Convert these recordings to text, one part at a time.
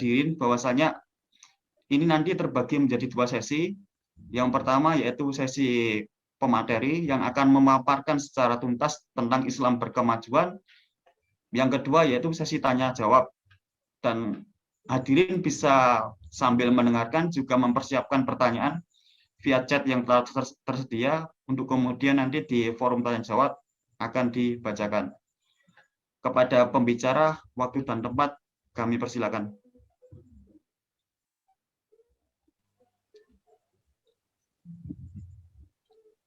hadirin bahwasanya ini nanti terbagi menjadi 2 sesi. Yang pertama yaitu sesi pemateri yang akan memaparkan secara tuntas tentang Islam berkemajuan. Yang kedua yaitu sesi tanya jawab. Dan hadirin bisa sambil mendengarkan juga mempersiapkan pertanyaan via chat yang telah tersedia untuk kemudian nanti di forum tanya jawab akan dibacakan. Kepada pembicara, waktu dan tempat kami persilakan.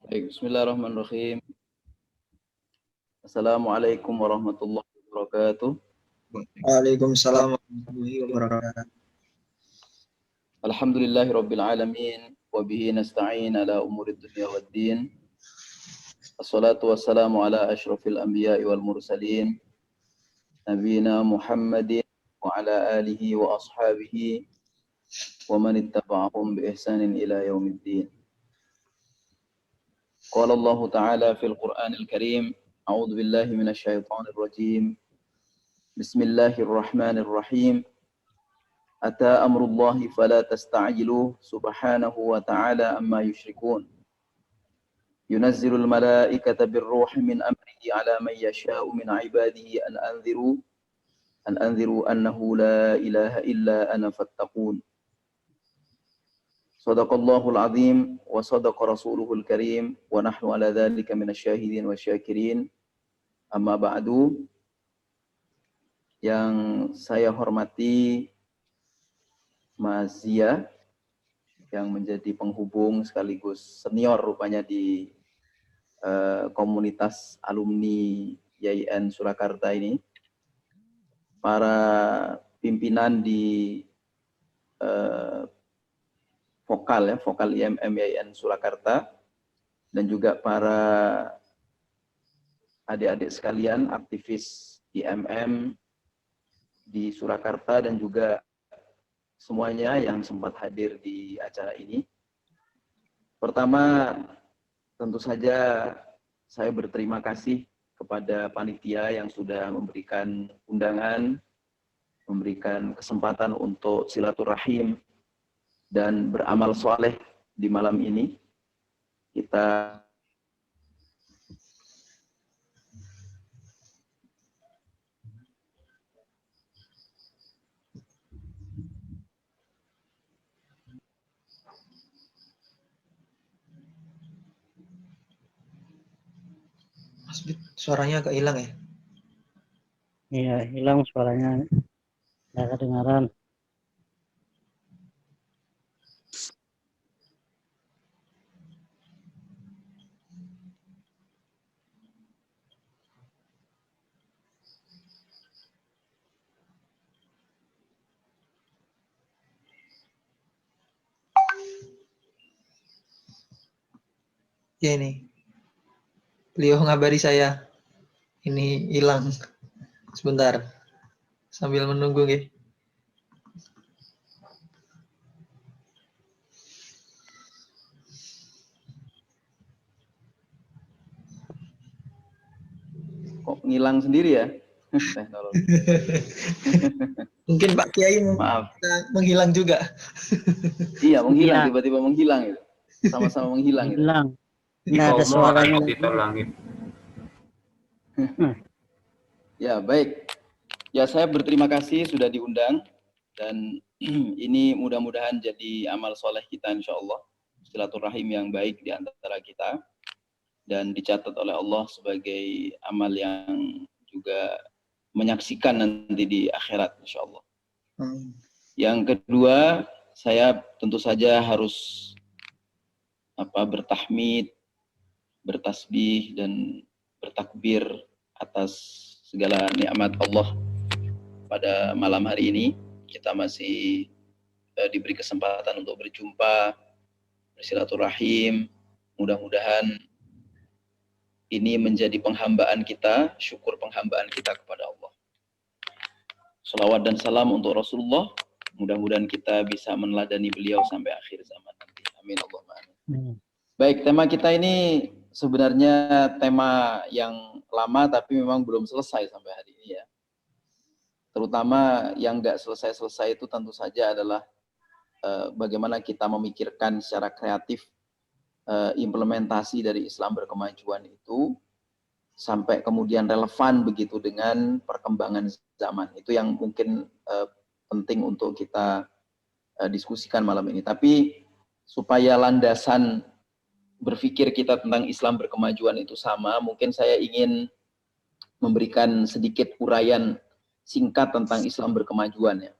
Baik, bismillahirrahmanirrahim. Assalamualaikum warahmatullahi wabarakatuh. Waalaikumsalam warahmatullahi wabarakatuh. Alhamdulillahi rabbil alamin wa bihi nasta'in ala umurid dunya waddin. Assalatu wassalamu ala asyrafil anbiya'i wal mursalin nabiyina Muhammadin wa ala alihi wa ashabihi wa man ittaba'ahum bi ihsanin ila yaumiddin. Qala Allah Ta'ala fil Qur'anil Karim, a'udzu billahi minasy syaithanir rajim. Bismillahirrahmanirrahim. Ata amrullahi fala tasta'jiluh subhanahu wa ta'ala amma yushrikun. Yunazzilul malaikata birruhi min amrihi ala man yasha'u min ibadihi an anziru annahu la ilaha illa ana fattaqun. Sadaqallahul azim wa sadaqa rasuluhul karim wa nahnu ala dhalika minasyahidin wa syakirin. Amma ba'du. Yang saya hormati Mas Zia yang menjadi penghubung sekaligus senior rupanya di komunitas alumni YIN Surakarta ini, para pimpinan di vokal IMM YIN Surakarta, dan juga para adik-adik sekalian aktivis IMM di Surakarta, dan juga semuanya yang sempat hadir di acara ini. Pertama, tentu saja saya berterima kasih kepada panitia yang sudah memberikan undangan, memberikan kesempatan untuk silaturahim dan beramal soleh di malam ini. Kita Suaranya agak hilang ya? Iya, hilang suaranya. Nggak kedengaran. Ya ini. Beliau ngabari saya. Ini hilang. Sebentar. Sambil menunggu ya. kok ngilang sendiri ya? Mungkin Pak Kiai Maaf. menghilang juga. Iya, menghilang, Iya. tiba-tiba menghilang itu. Sama-sama menghilang itu. Hilang. Nggak ada suaranya. langit. Ya, baik. Ya, saya berterima kasih sudah diundang, dan ini mudah-mudahan jadi amal soleh kita insya Allah. Silaturahim yang baik di antara kita, dan dicatat oleh Allah sebagai amal yang juga menyaksikan nanti di akhirat insya Allah. Yang kedua, saya tentu saja harus bertahmid, bertasbih, dan bertakbir atas segala nikmat Allah. Pada malam hari ini kita masih diberi kesempatan untuk berjumpa, bersilaturahim. Mudah-mudahan ini menjadi penghambaan kita, syukur penghambaan kita kepada Allah. Salawat dan salam untuk Rasulullah. Mudah-mudahan kita bisa meneladani beliau sampai akhir zaman nanti. Amin Allahumma amin. Baik, tema kita ini sebenarnya tema yang lama tapi memang belum selesai sampai hari ini ya. terutama yang nggak selesai-selesai itu tentu saja adalah bagaimana kita memikirkan secara kreatif implementasi dari Islam berkemajuan itu sampai kemudian relevan begitu dengan perkembangan zaman. Itu yang mungkin penting untuk kita diskusikan malam ini. Tapi supaya landasan berpikir kita tentang Islam berkemajuan itu sama, mungkin saya ingin memberikan sedikit uraian singkat tentang Islam berkemajuan ya.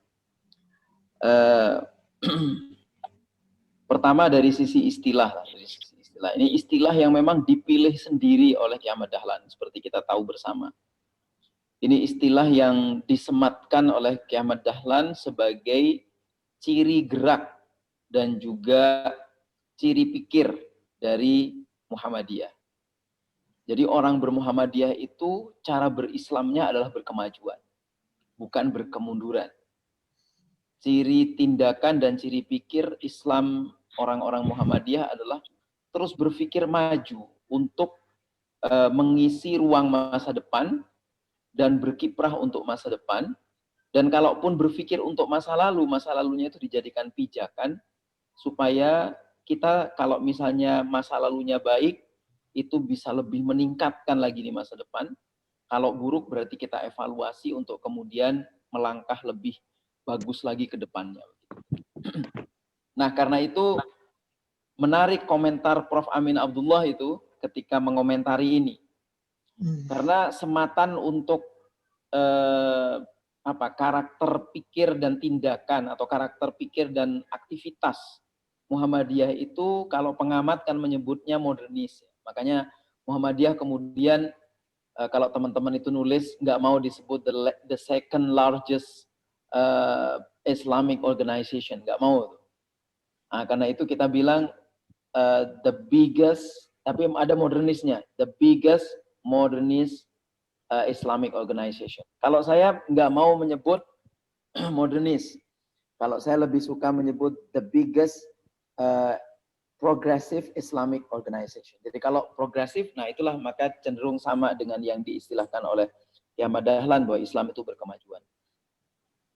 Pertama dari sisi istilah. Ini istilah yang memang dipilih sendiri oleh Ki Ahmad Dahlan, seperti kita tahu bersama. Ini istilah yang disematkan oleh Ki Ahmad Dahlan sebagai ciri gerak dan juga ciri pikir dari Muhammadiyah. Jadi orang bermuhammadiyah itu cara berislamnya adalah berkemajuan, bukan berkemunduran. Ciri tindakan dan ciri pikir Islam orang-orang Muhammadiyah adalah terus berpikir maju untuk mengisi ruang masa depan dan berkiprah untuk masa depan. Dan kalaupun berpikir untuk masa lalunya itu dijadikan pijakan supaya kita kalau misalnya masa lalunya baik, itu bisa lebih meningkatkan lagi di masa depan. Kalau buruk berarti kita evaluasi untuk kemudian melangkah lebih bagus lagi ke depannya. Nah, karena itu menarik komentar Prof. Amin Abdullah itu ketika mengomentari ini. Karena sematan untuk karakter pikir dan tindakan atau karakter pikir dan aktivitas Muhammadiyah itu kalau pengamat kan menyebutnya modernis. Makanya Muhammadiyah kemudian kalau teman-teman itu nulis nggak mau disebut the second largest Islamic organization, nggak mau. Nah, karena itu kita bilang the biggest, tapi ada modernisnya, the biggest modernist Islamic organization. Kalau saya nggak mau menyebut modernis, kalau saya lebih suka menyebut the biggest progressive Islamic organization. Jadi kalau progresif, nah itulah maka cenderung sama dengan yang diistilahkan oleh Ki Ahmad Dahlan bahwa Islam itu berkemajuan.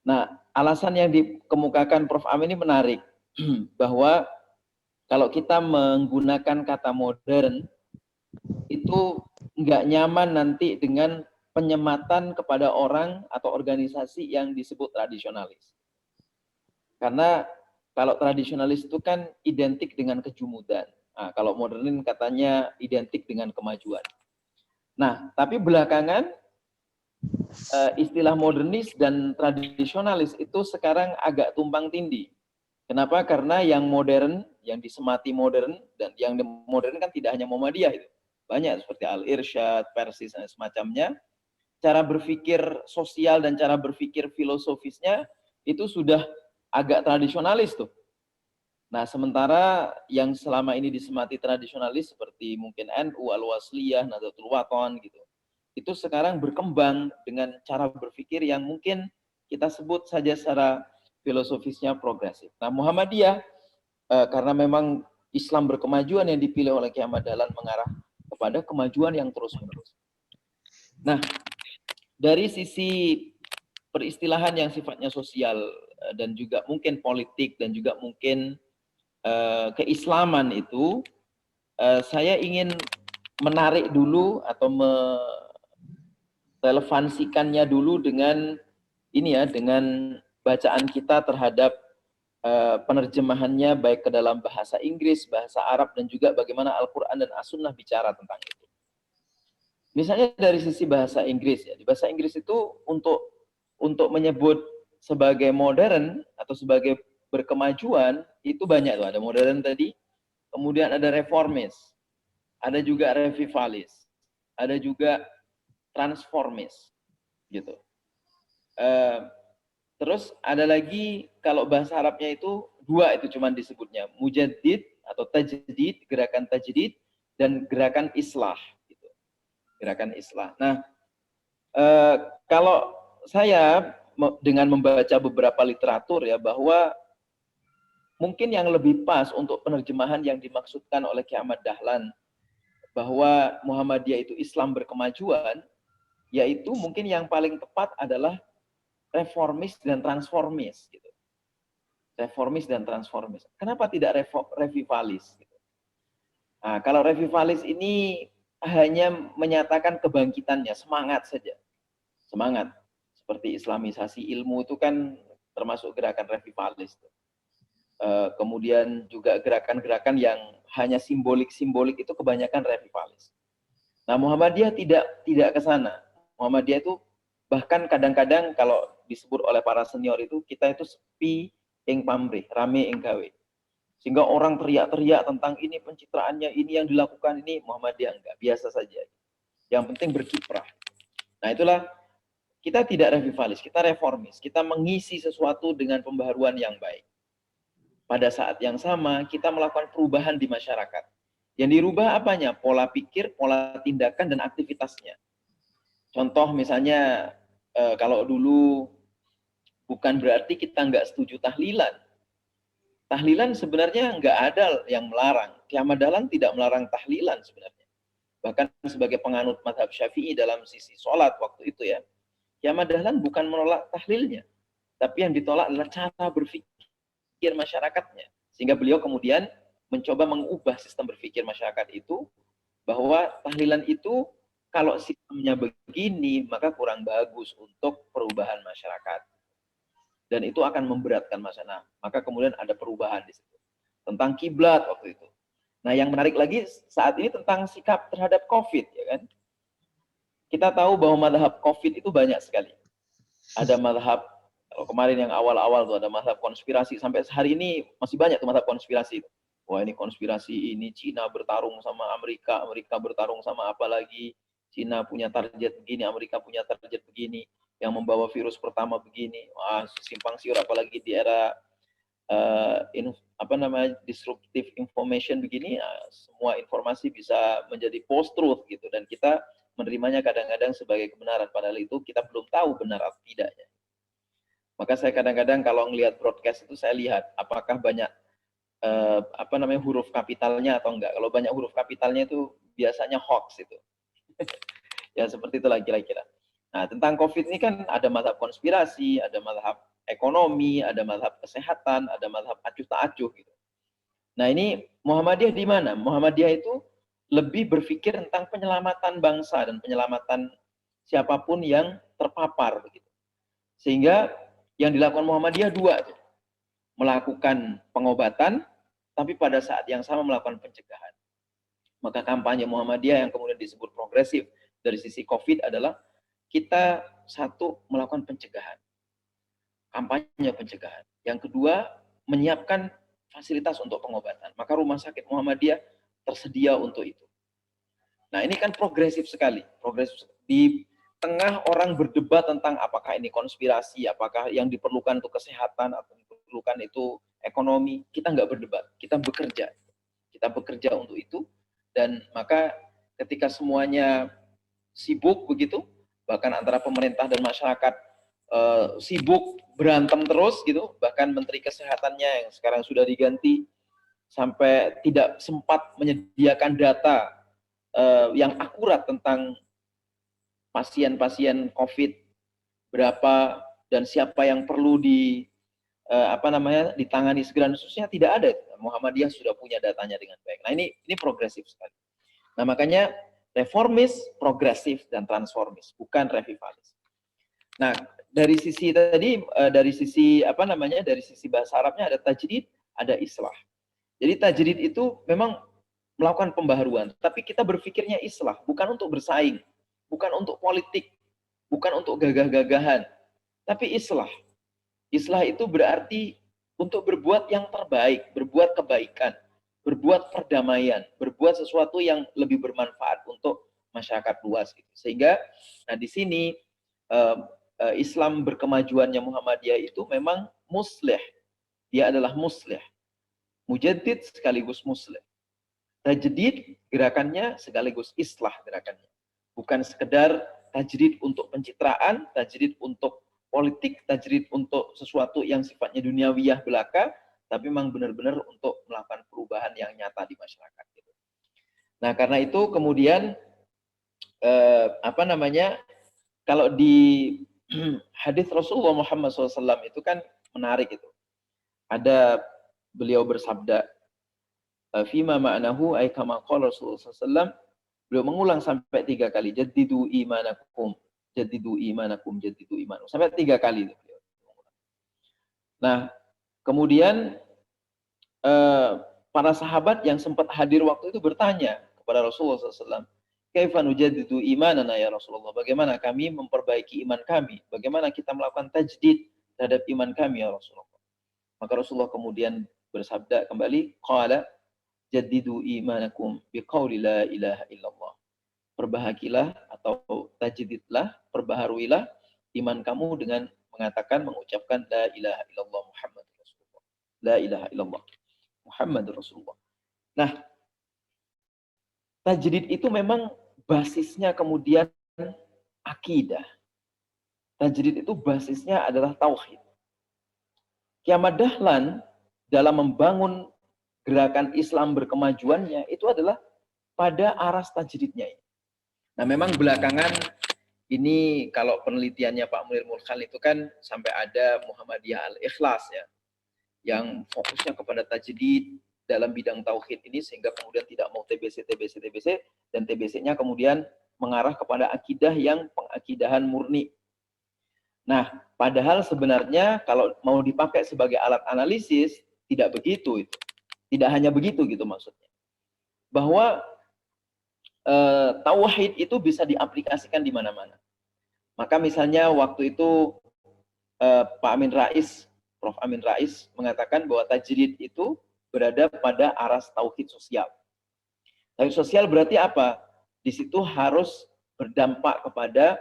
Nah, alasan yang dikemukakan Prof. Amin ini menarik, bahwa kalau kita menggunakan kata modern, itu nggak nyaman nanti dengan penyematan kepada orang atau organisasi yang disebut tradisionalis. Karena kalau tradisionalis itu kan identik dengan kejumudan. Nah, kalau modernin katanya identik dengan kemajuan. Nah, tapi belakangan istilah modernis dan tradisionalis itu sekarang agak tumpang tindih. Kenapa? Karena yang modern, yang disemati modern, dan yang modern kan tidak hanya Muhammadiyah itu. Banyak seperti Al-Irsyad, Persis, dan semacamnya. Cara berpikir sosial dan cara berpikir filosofisnya itu sudah agak tradisionalis tuh. Nah, sementara yang selama ini disemati tradisionalis seperti mungkin NU, Al-Wasliyah, Nahdlatul Wathon gitu. Itu sekarang berkembang dengan cara berpikir yang mungkin kita sebut saja secara filosofisnya progresif. Nah, Muhammadiyah karena memang Islam berkemajuan yang dipilih oleh Ki Ahmad Dahlan mengarah kepada kemajuan yang terus-menerus. Nah, dari sisi peristilahan yang sifatnya sosial dan juga mungkin politik dan juga mungkin keislaman itu, saya ingin menarik dulu atau merelevansikannya dulu dengan ini ya, dengan bacaan kita terhadap penerjemahannya baik ke dalam bahasa Inggris, bahasa Arab, dan juga bagaimana Al-Quran dan As-Sunnah bicara tentang itu. Misalnya dari sisi bahasa Inggris ya, di bahasa Inggris itu untuk menyebut sebagai modern atau sebagai berkemajuan itu banyak tuh. Ada modern tadi, kemudian ada reformis, ada juga revivalis, ada juga transformis, gitu. Terus ada lagi kalau bahasa Arabnya itu dua itu cuman disebutnya, mujaddid atau tajdid, gerakan tajdid, dan gerakan islah. Gitu. Gerakan islah. Nah, kalau saya dengan membaca beberapa literatur ya, bahwa mungkin yang lebih pas untuk penerjemahan yang dimaksudkan oleh Ki Ahmad Dahlan, bahwa Muhammadiyah itu Islam berkemajuan, yaitu mungkin yang paling tepat adalah reformis dan transformis gitu. Reformis dan transformis. Kenapa tidak revivalis gitu? Nah, kalau revivalis ini hanya menyatakan kebangkitannya, semangat saja. Semangat. Seperti islamisasi ilmu itu kan termasuk gerakan revivalis. Kemudian juga gerakan-gerakan yang hanya simbolik-simbolik itu kebanyakan revivalis. Nah, Muhammadiyah tidak ke sana. Muhammadiyah itu bahkan kadang-kadang kalau disebut oleh para senior itu, kita itu sepi ing pamrih, rame ing gawe. Sehingga orang teriak-teriak tentang ini pencitraannya, ini yang dilakukan ini, Muhammadiyah enggak, biasa saja. Yang penting berkiprah. Nah, itulah kita tidak revivalis, kita reformis. Kita mengisi sesuatu dengan pembaharuan yang baik. Pada saat yang sama, kita melakukan perubahan di masyarakat. Yang dirubah apanya? Pola pikir, pola tindakan, dan aktivitasnya. Contoh misalnya, kalau dulu bukan berarti kita nggak setuju tahlilan. Tahlilan sebenarnya nggak ada yang melarang. Kiamat Dahlan tidak melarang tahlilan sebenarnya. Bahkan sebagai penganut mazhab Syafi'i dalam sisi sholat waktu itu ya, Kiamat Dahlan bukan menolak tahlilnya, tapi yang ditolak adalah cara berpikir masyarakatnya. Sehingga beliau kemudian mencoba mengubah sistem berpikir masyarakat itu, bahwa tahlilan itu kalau sistemnya begini, maka kurang bagus untuk perubahan masyarakat. Dan itu akan memberatkan masyarakat. Maka kemudian ada perubahan di situ. Tentang kiblat waktu itu. Nah, yang menarik lagi saat ini tentang sikap terhadap COVID, ya kan? Kita tahu bahwa mazhab COVID itu banyak sekali. Ada mazhab, kalau kemarin yang awal-awal tuh ada mazhab konspirasi, sampai hari ini masih banyak tuh mazhab konspirasi. Wah, ini konspirasi, ini Cina bertarung sama Amerika, Amerika bertarung sama apa lagi, Cina punya target begini, Amerika punya target begini, yang membawa virus pertama begini. Wah, simpang siur apalagi di era disruptive information begini, semua informasi bisa menjadi post truth gitu, dan kita menerimanya kadang-kadang sebagai kebenaran, padahal itu kita belum tahu benar atau tidaknya. Maka saya kadang-kadang kalau ngelihat broadcast itu saya lihat apakah banyak huruf kapitalnya atau enggak. Kalau banyak huruf kapitalnya itu biasanya hoax itu. Ya seperti itulah kira-kira. Nah, tentang COVID ini kan ada mazhab konspirasi, ada mazhab ekonomi, ada mazhab kesehatan, ada mazhab acuh tak acuh gitu. Nah, ini Muhammadiyah di mana? Muhammadiyah itu lebih berpikir tentang penyelamatan bangsa dan penyelamatan siapapun yang terpapar begitu. Sehingga yang dilakukan Muhammadiyah dua tuh. Melakukan pengobatan, tapi pada saat yang sama melakukan pencegahan. Maka kampanye Muhammadiyah yang kemudian disebut progresif dari sisi COVID adalah kita satu melakukan pencegahan, kampanye pencegahan. Yang kedua menyiapkan fasilitas untuk pengobatan. Maka rumah sakit Muhammadiyah tersedia untuk itu. Nah, ini kan progresif sekali. Progresif di tengah orang berdebat tentang apakah ini konspirasi, apakah yang diperlukan itu kesehatan atau yang diperlukan itu ekonomi, kita nggak berdebat, kita bekerja. Kita bekerja untuk itu, dan maka ketika semuanya sibuk begitu, bahkan antara pemerintah dan masyarakat sibuk berantem terus gitu, bahkan Menteri Kesehatannya yang sekarang sudah diganti sampai tidak sempat menyediakan data yang akurat tentang pasien-pasien COVID berapa dan siapa yang perlu ditangani segera, khususnya tidak ada. Muhammadiyah sudah punya datanya dengan baik. Nah, ini progresif sekali. Nah, makanya reformis, progresif, dan transformis, bukan revivalis. Nah, dari sisi tadi, dari sisi bahasa Arabnya ada tajdid, ada islah. Jadi tajdid itu memang melakukan pembaharuan, tapi kita berpikirnya islah, bukan untuk bersaing, bukan untuk politik, bukan untuk gagah-gagahan, tapi islah. Islah itu berarti untuk berbuat yang terbaik, berbuat kebaikan, berbuat perdamaian, berbuat sesuatu yang lebih bermanfaat untuk masyarakat luas. Gitu. Sehingga, nah di sini Islam berkemajuannya Muhammadiyah itu memang muslih. Dia adalah muslih. Mujaddid sekaligus muslih. Tajdid gerakannya sekaligus islah gerakannya. Bukan sekedar tajdid untuk pencitraan, tajdid untuk politik, tajdid untuk sesuatu yang sifatnya duniawiyah belaka, tapi memang benar-benar untuk melakukan perubahan yang nyata di masyarakat. Gitu. Nah, karena itu kemudian kalau di hadis Rasulullah Muhammad SAW itu kan menarik itu. Ada beliau bersabda, fima ma'nahu ay kama qala Rasulullah SAW, beliau mengulang sampai 3 kali, jaddidu imanakum, jaddidu imanakum, jaddidu imanakum, sampai 3 kali. Nah, kemudian para sahabat yang sempat hadir waktu itu bertanya kepada Rasulullah SAW, kaifa nujaddidu imanana ya Rasulullah, bagaimana kami memperbaiki iman kami, bagaimana kita melakukan tajdid terhadap iman kami ya Rasulullah. Maka Rasulullah kemudian bersabda kembali, qala jaddidu imanakum biqauli la ilaha illallah. Perbahagilah atau tajdidlah, perbaharuilah iman kamu dengan mengucapkan la ilaha illallah Muhammadur Rasulullah. La ilaha illallah Muhammadur Rasulullah. Nah, tajdid itu memang basisnya kemudian akidah. Tajdid itu basisnya adalah tauhid. Kiamat Dahlan dalam membangun gerakan Islam berkemajuannya itu adalah pada aras tajdidnya. Nah, memang belakangan ini kalau penelitiannya Pak Munir Mulkhan itu kan sampai ada Muhammadiyah Al-Ikhlas ya, yang fokusnya kepada tajdid dalam bidang tauhid ini, sehingga kemudian tidak mau TBC, dan TBC-nya kemudian mengarah kepada akidah yang pengakidahan murni. Nah, padahal sebenarnya kalau mau dipakai sebagai alat analisis, tidak begitu itu. Tidak hanya begitu gitu maksudnya. Bahwa tauhid itu bisa diaplikasikan di mana-mana. Maka misalnya waktu itu Pak Amin Rais, Prof. Amin Rais mengatakan bahwa tajdid itu berada pada aras tauhid sosial. Tauhid sosial berarti apa? Di situ harus berdampak kepada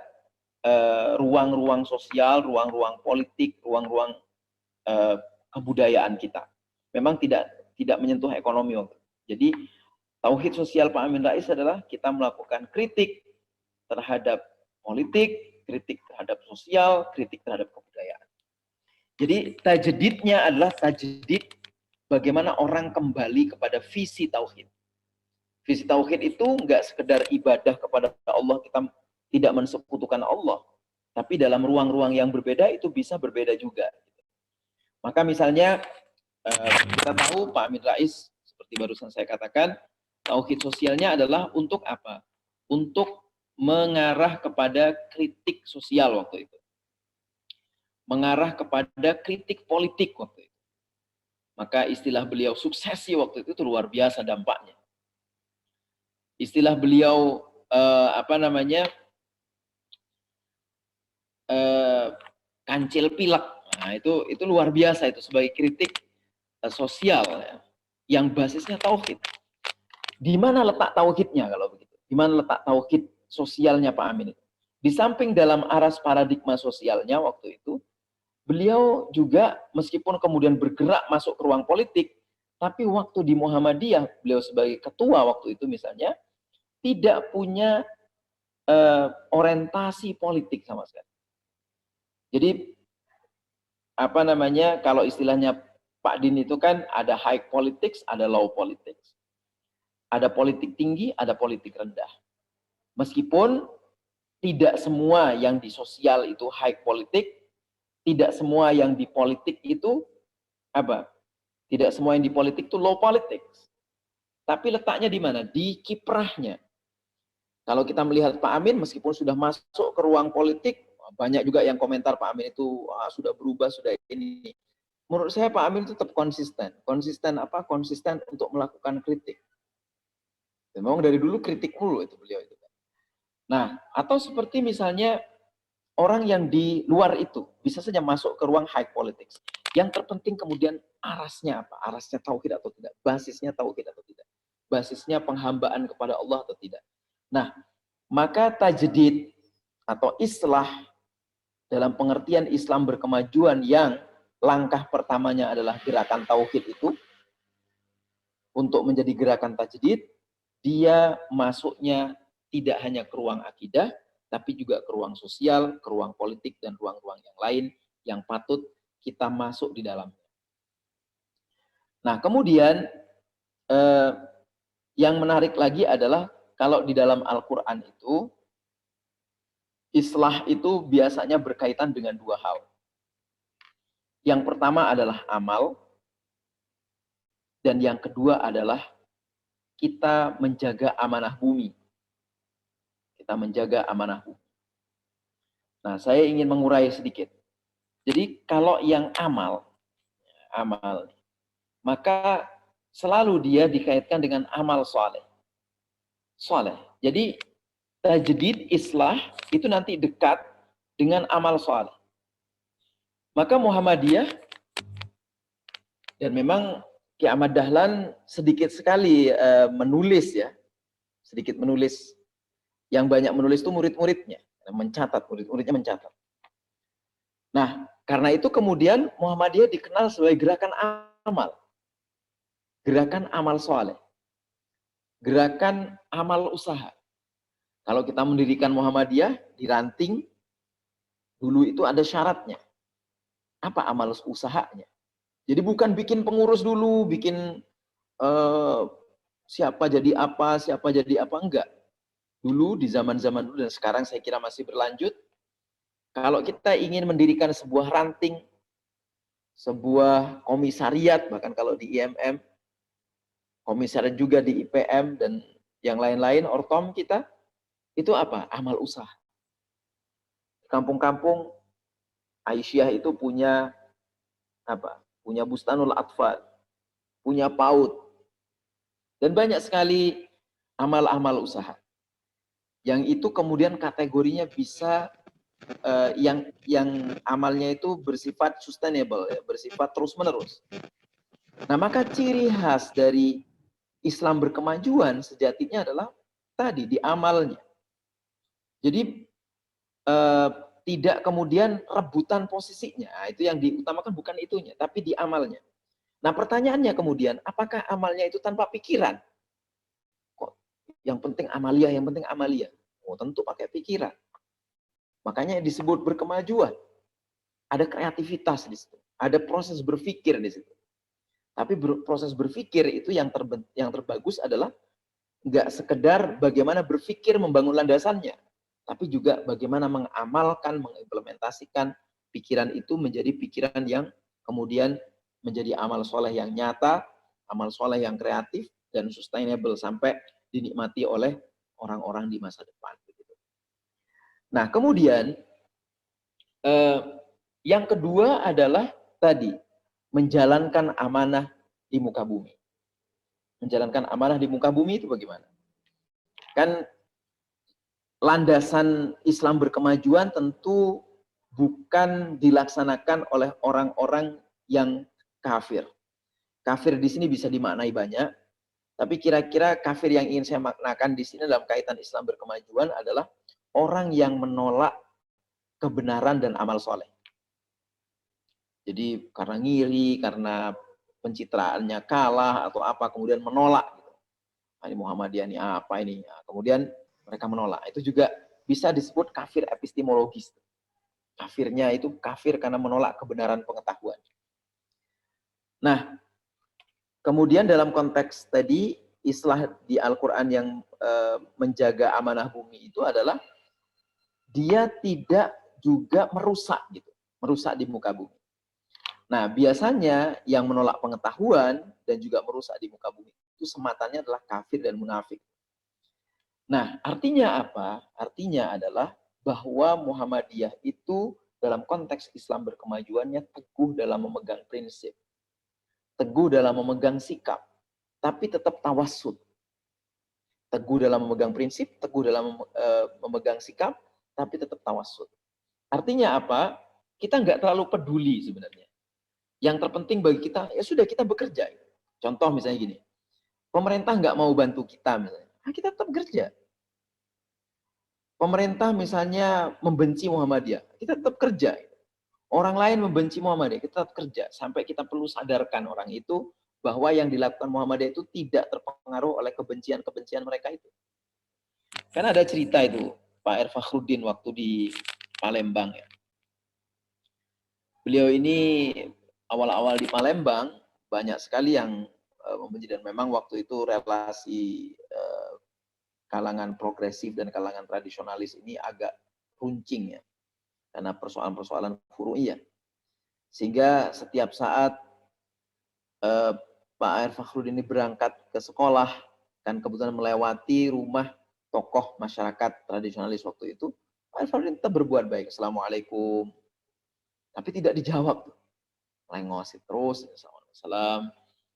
ruang-ruang sosial, ruang-ruang politik, ruang-ruang kebudayaan kita. Memang tidak menyentuh ekonomi. Jadi tauhid sosial Pak Amin Rais adalah kita melakukan kritik terhadap politik, kritik terhadap sosial, kritik terhadap kebudayaan. Jadi tajdidnya adalah tajdid bagaimana orang kembali kepada visi tauhid. Visi tauhid itu enggak sekedar ibadah kepada Allah, kita tidak mensekutukan Allah, tapi dalam ruang-ruang yang berbeda itu bisa berbeda juga. Maka misalnya kita tahu Pak Amin Rais, seperti barusan saya katakan, tauhid sosialnya adalah untuk apa? Untuk mengarah kepada kritik sosial waktu itu. Mengarah kepada kritik politik waktu itu. Maka istilah beliau suksesi waktu itu luar biasa dampaknya. Istilah beliau kancil pilek. Nah, itu luar biasa itu sebagai kritik sosial ya, yang basisnya tauhid. Di mana letak tauhidnya kalau begitu? Di mana letak tauhid sosialnya Pak Amin itu? Di samping dalam aras paradigma sosialnya waktu itu, beliau juga meskipun kemudian bergerak masuk ke ruang politik, tapi waktu di Muhammadiyah, beliau sebagai ketua waktu itu misalnya, tidak punya orientasi politik sama sekali. Jadi kalau istilahnya Pak Din itu kan ada high politics, ada low politics. Ada politik tinggi, ada politik rendah. Meskipun tidak semua yang di sosial itu high politik, tidak semua yang di politik itu tidak semua yang di politik itu low politics. Tapi letaknya di mana? Di kiprahnya. Kalau kita melihat Pak Amin, meskipun sudah masuk ke ruang politik, banyak juga yang komentar Pak Amin itu sudah berubah, sudah ini. Menurut saya Pak Amin tetap konsisten. Konsisten apa? Konsisten untuk melakukan kritik. Memang dari dulu kritik mulu itu beliau itu. Nah, atau seperti misalnya orang yang di luar itu bisa saja masuk ke ruang high politics. Yang terpenting kemudian arasnya apa? Arasnya tauhid atau tidak? Basisnya tauhid atau tidak? Basisnya penghambaan kepada Allah atau tidak? Nah, maka tajdid atau islah dalam pengertian Islam berkemajuan yang langkah pertamanya adalah gerakan tauhid itu, untuk menjadi gerakan tajdid, dia masuknya tidak hanya ke ruang akidah, tapi juga ke ruang sosial, ke ruang politik, dan ruang-ruang yang lain yang patut kita masuk di dalamnya. Nah, kemudian yang menarik lagi adalah kalau di dalam Al-Quran islah itu biasanya berkaitan dengan dua hal. Yang pertama adalah amal, dan yang kedua adalah kita menjaga amanah bumi. Kita menjaga amanah bumi. Nah, saya ingin mengurai sedikit. Jadi kalau yang amal, maka selalu dia dikaitkan dengan amal soleh. Jadi tajdid islah itu nanti dekat dengan amal soleh. Maka Muhammadiyah, dan memang Ki Ahmad Dahlan sedikit sekali menulis ya, sedikit menulis. Yang banyak menulis itu murid-muridnya, mencatat, murid-muridnya mencatat. Nah, karena itu kemudian Muhammadiyah dikenal sebagai gerakan amal. Gerakan amal soleh. Gerakan amal usaha. Kalau kita mendirikan Muhammadiyah, di ranting, dulu itu ada syaratnya. Apa amal usahanya? Jadi bukan bikin pengurus dulu, bikin siapa jadi apa, enggak. Dulu, di zaman-zaman dulu, dan sekarang saya kira masih berlanjut, kalau kita ingin mendirikan sebuah ranting, sebuah komisariat, bahkan kalau di IMM, komisariat juga di IPM, dan yang lain-lain, ortom kita, itu apa? Amal usaha. Kampung-kampung, Aisyah itu punya apa? Punya Bustanul Atfal, punya PAUD, dan banyak sekali amal-amal usaha. Yang itu kemudian kategorinya bisa yang amalnya itu bersifat sustainable, ya, bersifat terus-menerus. Nah, maka ciri khas dari Islam berkemajuan sejatinya adalah tadi di amalnya. Jadi tidak kemudian rebutan posisinya. Nah, itu yang diutamakan bukan itunya, tapi di amalnya. Nah, pertanyaannya kemudian, apakah amalnya itu tanpa pikiran? Kok yang penting amalia, yang penting amalia? Oh, tentu pakai pikiran. Makanya disebut berkemajuan. Ada kreativitas di situ. Ada proses berpikir di situ. Tapi proses berpikir itu yang terbagus adalah nggak sekedar bagaimana berpikir membangun landasannya, tapi juga bagaimana mengamalkan, mengimplementasikan pikiran itu menjadi pikiran yang kemudian menjadi amal soleh yang nyata, amal soleh yang kreatif, dan sustainable sampai dinikmati oleh orang-orang di masa depan. Nah, kemudian yang kedua adalah tadi, menjalankan amanah di muka bumi. Menjalankan amanah di muka bumi itu bagaimana? Kan landasan Islam berkemajuan tentu bukan dilaksanakan oleh orang-orang yang kafir. Kafir di sini bisa dimaknai banyak, tapi kira-kira kafir yang ingin saya maknakan di sini dalam kaitan Islam berkemajuan adalah orang yang menolak kebenaran dan amal soleh. Jadi karena ngiri, karena pencitraannya kalah atau apa, kemudian menolak. Ini Muhammadiyah ini apa ini? Nah, kemudian mereka menolak. Itu juga bisa disebut kafir epistemologis. Kafirnya itu kafir karena menolak kebenaran pengetahuan. Nah, kemudian dalam konteks tadi, islah di Al-Quran yang menjaga amanah bumi itu adalah dia tidak juga merusak gitu, merusak di muka bumi. Nah, biasanya yang menolak pengetahuan dan juga merusak di muka bumi itu sematannya adalah kafir dan munafik. Nah, artinya apa? Artinya adalah bahwa Muhammadiyah itu dalam konteks Islam berkemajuannya teguh dalam memegang prinsip, teguh dalam memegang sikap, tapi tetap tawassut. Teguh dalam memegang prinsip, teguh dalam memegang sikap, tapi tetap tawassut. Artinya apa? Kita nggak terlalu peduli sebenarnya. Yang terpenting bagi kita, ya sudah kita bekerja. Contoh misalnya gini, pemerintah nggak mau bantu kita misalnya, kita tetap kerja. Pemerintah misalnya membenci Muhammadiyah, kita tetap kerja. Orang lain membenci Muhammadiyah, kita tetap kerja. Sampai kita perlu sadarkan orang itu bahwa yang dilakukan Muhammadiyah itu tidak terpengaruh oleh kebencian-kebencian mereka itu. Karena ada cerita itu, Pak R. Fakhruddin waktu di Palembang ya. Beliau ini awal-awal di Palembang banyak sekali yang membenci, dan memang waktu itu relasi kalangan progresif dan kalangan tradisionalis ini agak runcing ya, karena persoalan-persoalan furu'iyah. Sehingga setiap saat Pak Air Fakhrudin ini berangkat ke sekolah, kan kebetulan melewati rumah tokoh masyarakat tradisionalis waktu itu, Pak Air Fakhrudin tetap berbuat baik. Assalamualaikum. Tapi tidak dijawab. Lengosin terus,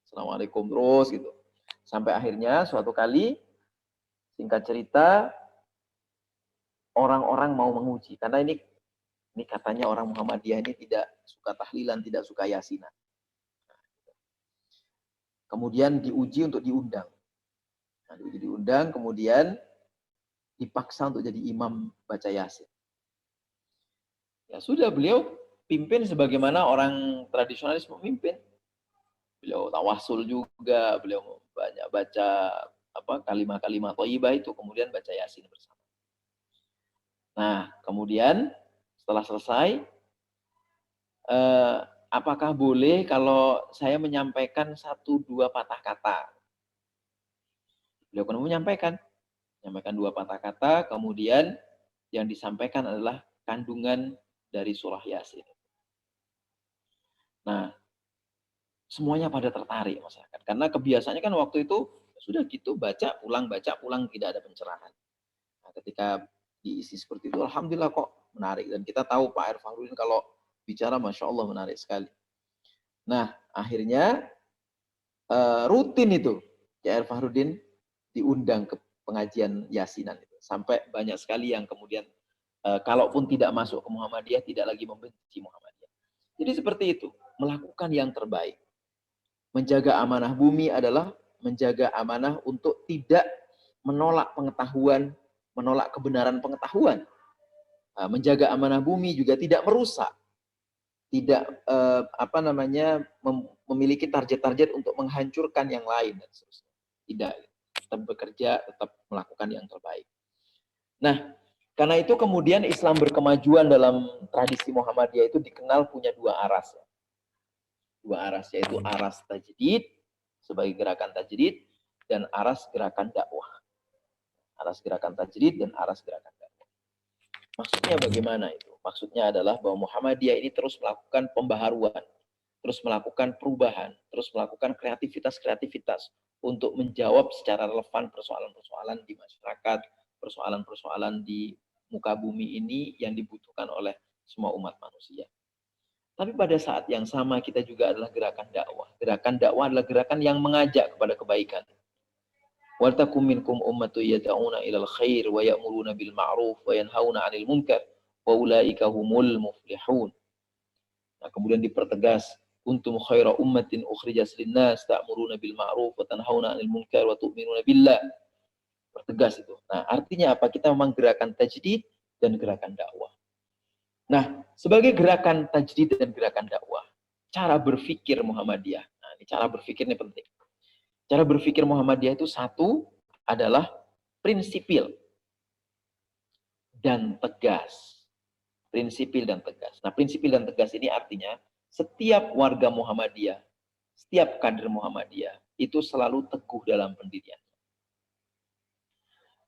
Assalamualaikum terus gitu. Sampai akhirnya suatu kali, singkat cerita, orang-orang mau menguji. Karena ini katanya orang Muhammadiyah ini tidak suka tahlilan, tidak suka yasinan. Kemudian diuji untuk diundang. Nah, diundang, kemudian dipaksa untuk jadi imam baca yasin. Ya sudah, beliau pimpin sebagaimana orang tradisionalis memimpin. Beliau tawasul juga, beliau banyak baca kalimat-kalimat thayyibah itu, kemudian baca yasin bersama. Nah, kemudian setelah selesai, apakah boleh kalau saya menyampaikan 1-2 patah kata? Beliau kan menyampaikan 2 patah kata, kemudian yang disampaikan adalah kandungan dari surah Yasin. Nah, semuanya pada tertarik masyarakat. Karena kebiasaannya kan waktu itu sudah gitu, baca pulang, tidak ada pencerahan. Nah, ketika diisi seperti itu, alhamdulillah kok menarik. Dan kita tahu Pak Air Fakhrudin kalau bicara, Masya Allah menarik sekali. Nah, akhirnya rutin itu Pak Air Fakhrudin diundang ke pengajian yasinan itu. Sampai banyak sekali yang kemudian kalaupun tidak masuk ke Muhammadiyah, tidak lagi membenci Muhammadiyah. Jadi seperti itu, melakukan yang terbaik. Menjaga amanah bumi adalah menjaga amanah untuk tidak menolak pengetahuan, menolak kebenaran pengetahuan. Menjaga amanah bumi juga tidak merusak, tidak memiliki target-target untuk menghancurkan yang lain dan seterusnya. Tidak, tetap bekerja, tetap melakukan yang terbaik. Nah, karena itu kemudian Islam berkemajuan dalam tradisi Muhammadiyah itu dikenal punya 2 aras. 2 aras, yaitu aras tajdid sebagai gerakan tajdid dan aras gerakan dakwah. Aras gerakan tajdid dan aras gerakan dakwah. Maksudnya bagaimana itu? Maksudnya adalah bahwa Muhammadiyah ini terus melakukan pembaharuan, terus melakukan perubahan, terus melakukan kreativitas-kreativitas untuk menjawab secara relevan persoalan-persoalan di masyarakat, persoalan-persoalan di muka bumi ini yang dibutuhkan oleh semua umat manusia. Tapi pada saat yang sama kita juga adalah gerakan dakwah. Gerakan dakwah adalah gerakan yang mengajak kepada kebaikan. Wal takum minkum ummatun yad'una ilal khair wa ya'muruna bil ma'ruf wa yanhauna 'anil munkar wa ulaika humul muflihun. Nah, kemudian dipertegas, kuntum khaira ummatin ukhrijat lin-nas ta'muruna bil ma'ruf wa tanhauna 'anil munkar wa tu'minuna billah. Pertegas itu. Nah, artinya apa? Kita memang gerakan tajdid dan gerakan dakwah. Nah, sebagai gerakan tajdid dan gerakan dakwah, cara berpikir Muhammadiyah. Nah, ini cara berpikir ini penting. Cara berpikir Muhammadiyah itu satu adalah prinsipil dan tegas. Prinsipil dan tegas. Nah, prinsipil dan tegas ini artinya setiap warga Muhammadiyah, setiap kader Muhammadiyah itu selalu teguh dalam pendirian.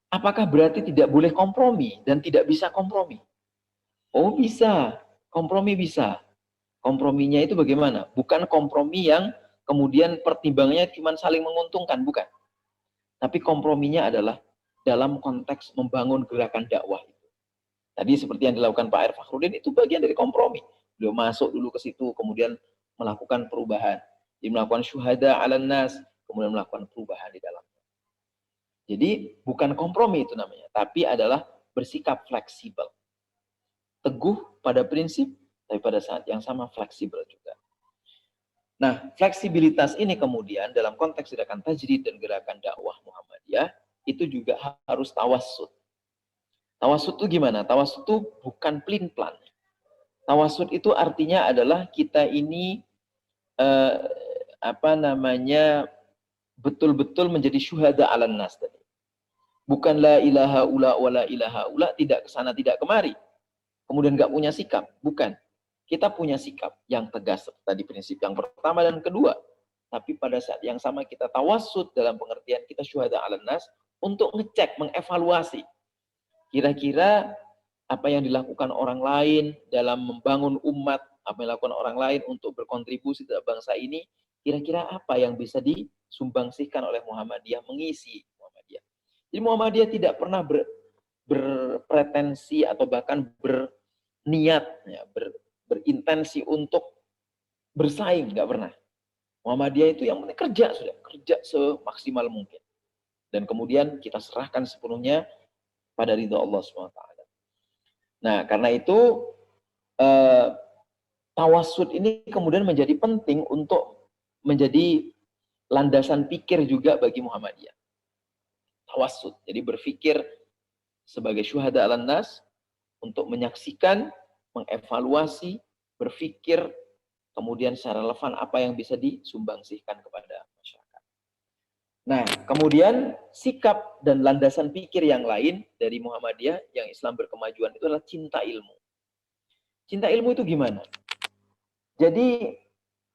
Apakah berarti tidak boleh kompromi dan tidak bisa kompromi? Oh bisa, kompromi bisa. Komprominya itu bagaimana? Bukan kompromi yang kemudian pertimbangannya cuma saling menguntungkan, bukan. Tapi komprominya adalah dalam konteks membangun gerakan dakwah itu. Tadi seperti yang dilakukan Pak Air Fakhrudin itu bagian dari kompromi. Beliau masuk dulu ke situ, kemudian melakukan perubahan. Dia melakukan syuhada 'alan nas, kemudian melakukan perubahan di dalamnya. Jadi bukan kompromi itu namanya, tapi adalah bersikap fleksibel. Teguh pada prinsip, tapi pada saat yang sama fleksibel juga. Nah, fleksibilitas ini kemudian dalam konteks gerakan tajdid dan gerakan dakwah Muhammadiyah, itu juga harus tawassut. Tawassut itu gimana? Tawassut itu bukan pelin-pelan. Tawassut itu artinya adalah kita ini betul-betul menjadi syuhada 'alan nas tadi. Bukan la ilaha ula wa la ilaha ula, tidak kesana tidak kemari. Kemudian nggak punya sikap, bukan. Kita punya sikap yang tegas tadi prinsip yang pertama dan kedua. Tapi pada saat yang sama kita tawassut dalam pengertian kita syuhada 'alan nas untuk ngecek, mengevaluasi. Kira-kira apa yang dilakukan orang lain dalam membangun umat, apa yang dilakukan orang lain untuk berkontribusi terhadap bangsa ini, kira-kira apa yang bisa disumbangsihkan oleh Muhammadiyah, mengisi Muhammadiyah. Jadi Muhammadiyah tidak pernah berpretensi atau bahkan berniat, ya, berintensi untuk bersaing, nggak pernah. Muhammadiyah itu yang penting kerja, sudah kerja semaksimal mungkin, dan kemudian kita serahkan sepenuhnya pada ridha Allah SWT. Nah, karena itu tawassut ini kemudian menjadi penting untuk menjadi landasan pikir juga bagi Muhammadiyah. Tawassut, jadi berpikir sebagai syuhada alan nas, untuk menyaksikan, mengevaluasi, berpikir, kemudian secara relevan apa yang bisa disumbangsihkan kepada masyarakat. Nah, kemudian sikap dan landasan pikir yang lain dari Muhammadiyah yang Islam berkemajuan itu adalah cinta ilmu. Cinta ilmu itu gimana? Jadi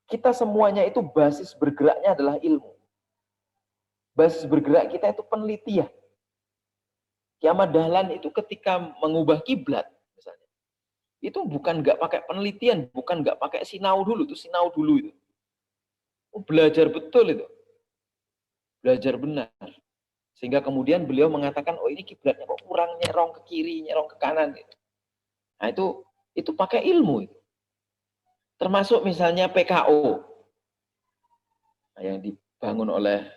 kita semuanya itu basis bergeraknya adalah ilmu. Basis bergerak kita itu penelitian. Ki Ahmad Dahlan itu ketika mengubah kiblat misalnya, itu bukan nggak pakai penelitian, bukan nggak pakai sinau dulu, itu sinau dulu itu. Belajar betul itu. Belajar benar. Sehingga kemudian beliau mengatakan, oh ini kiblatnya kok kurang, nyerong ke kiri, nyerong ke kanan. Gitu. Nah itu pakai ilmu itu. Termasuk misalnya PKO yang dibangun oleh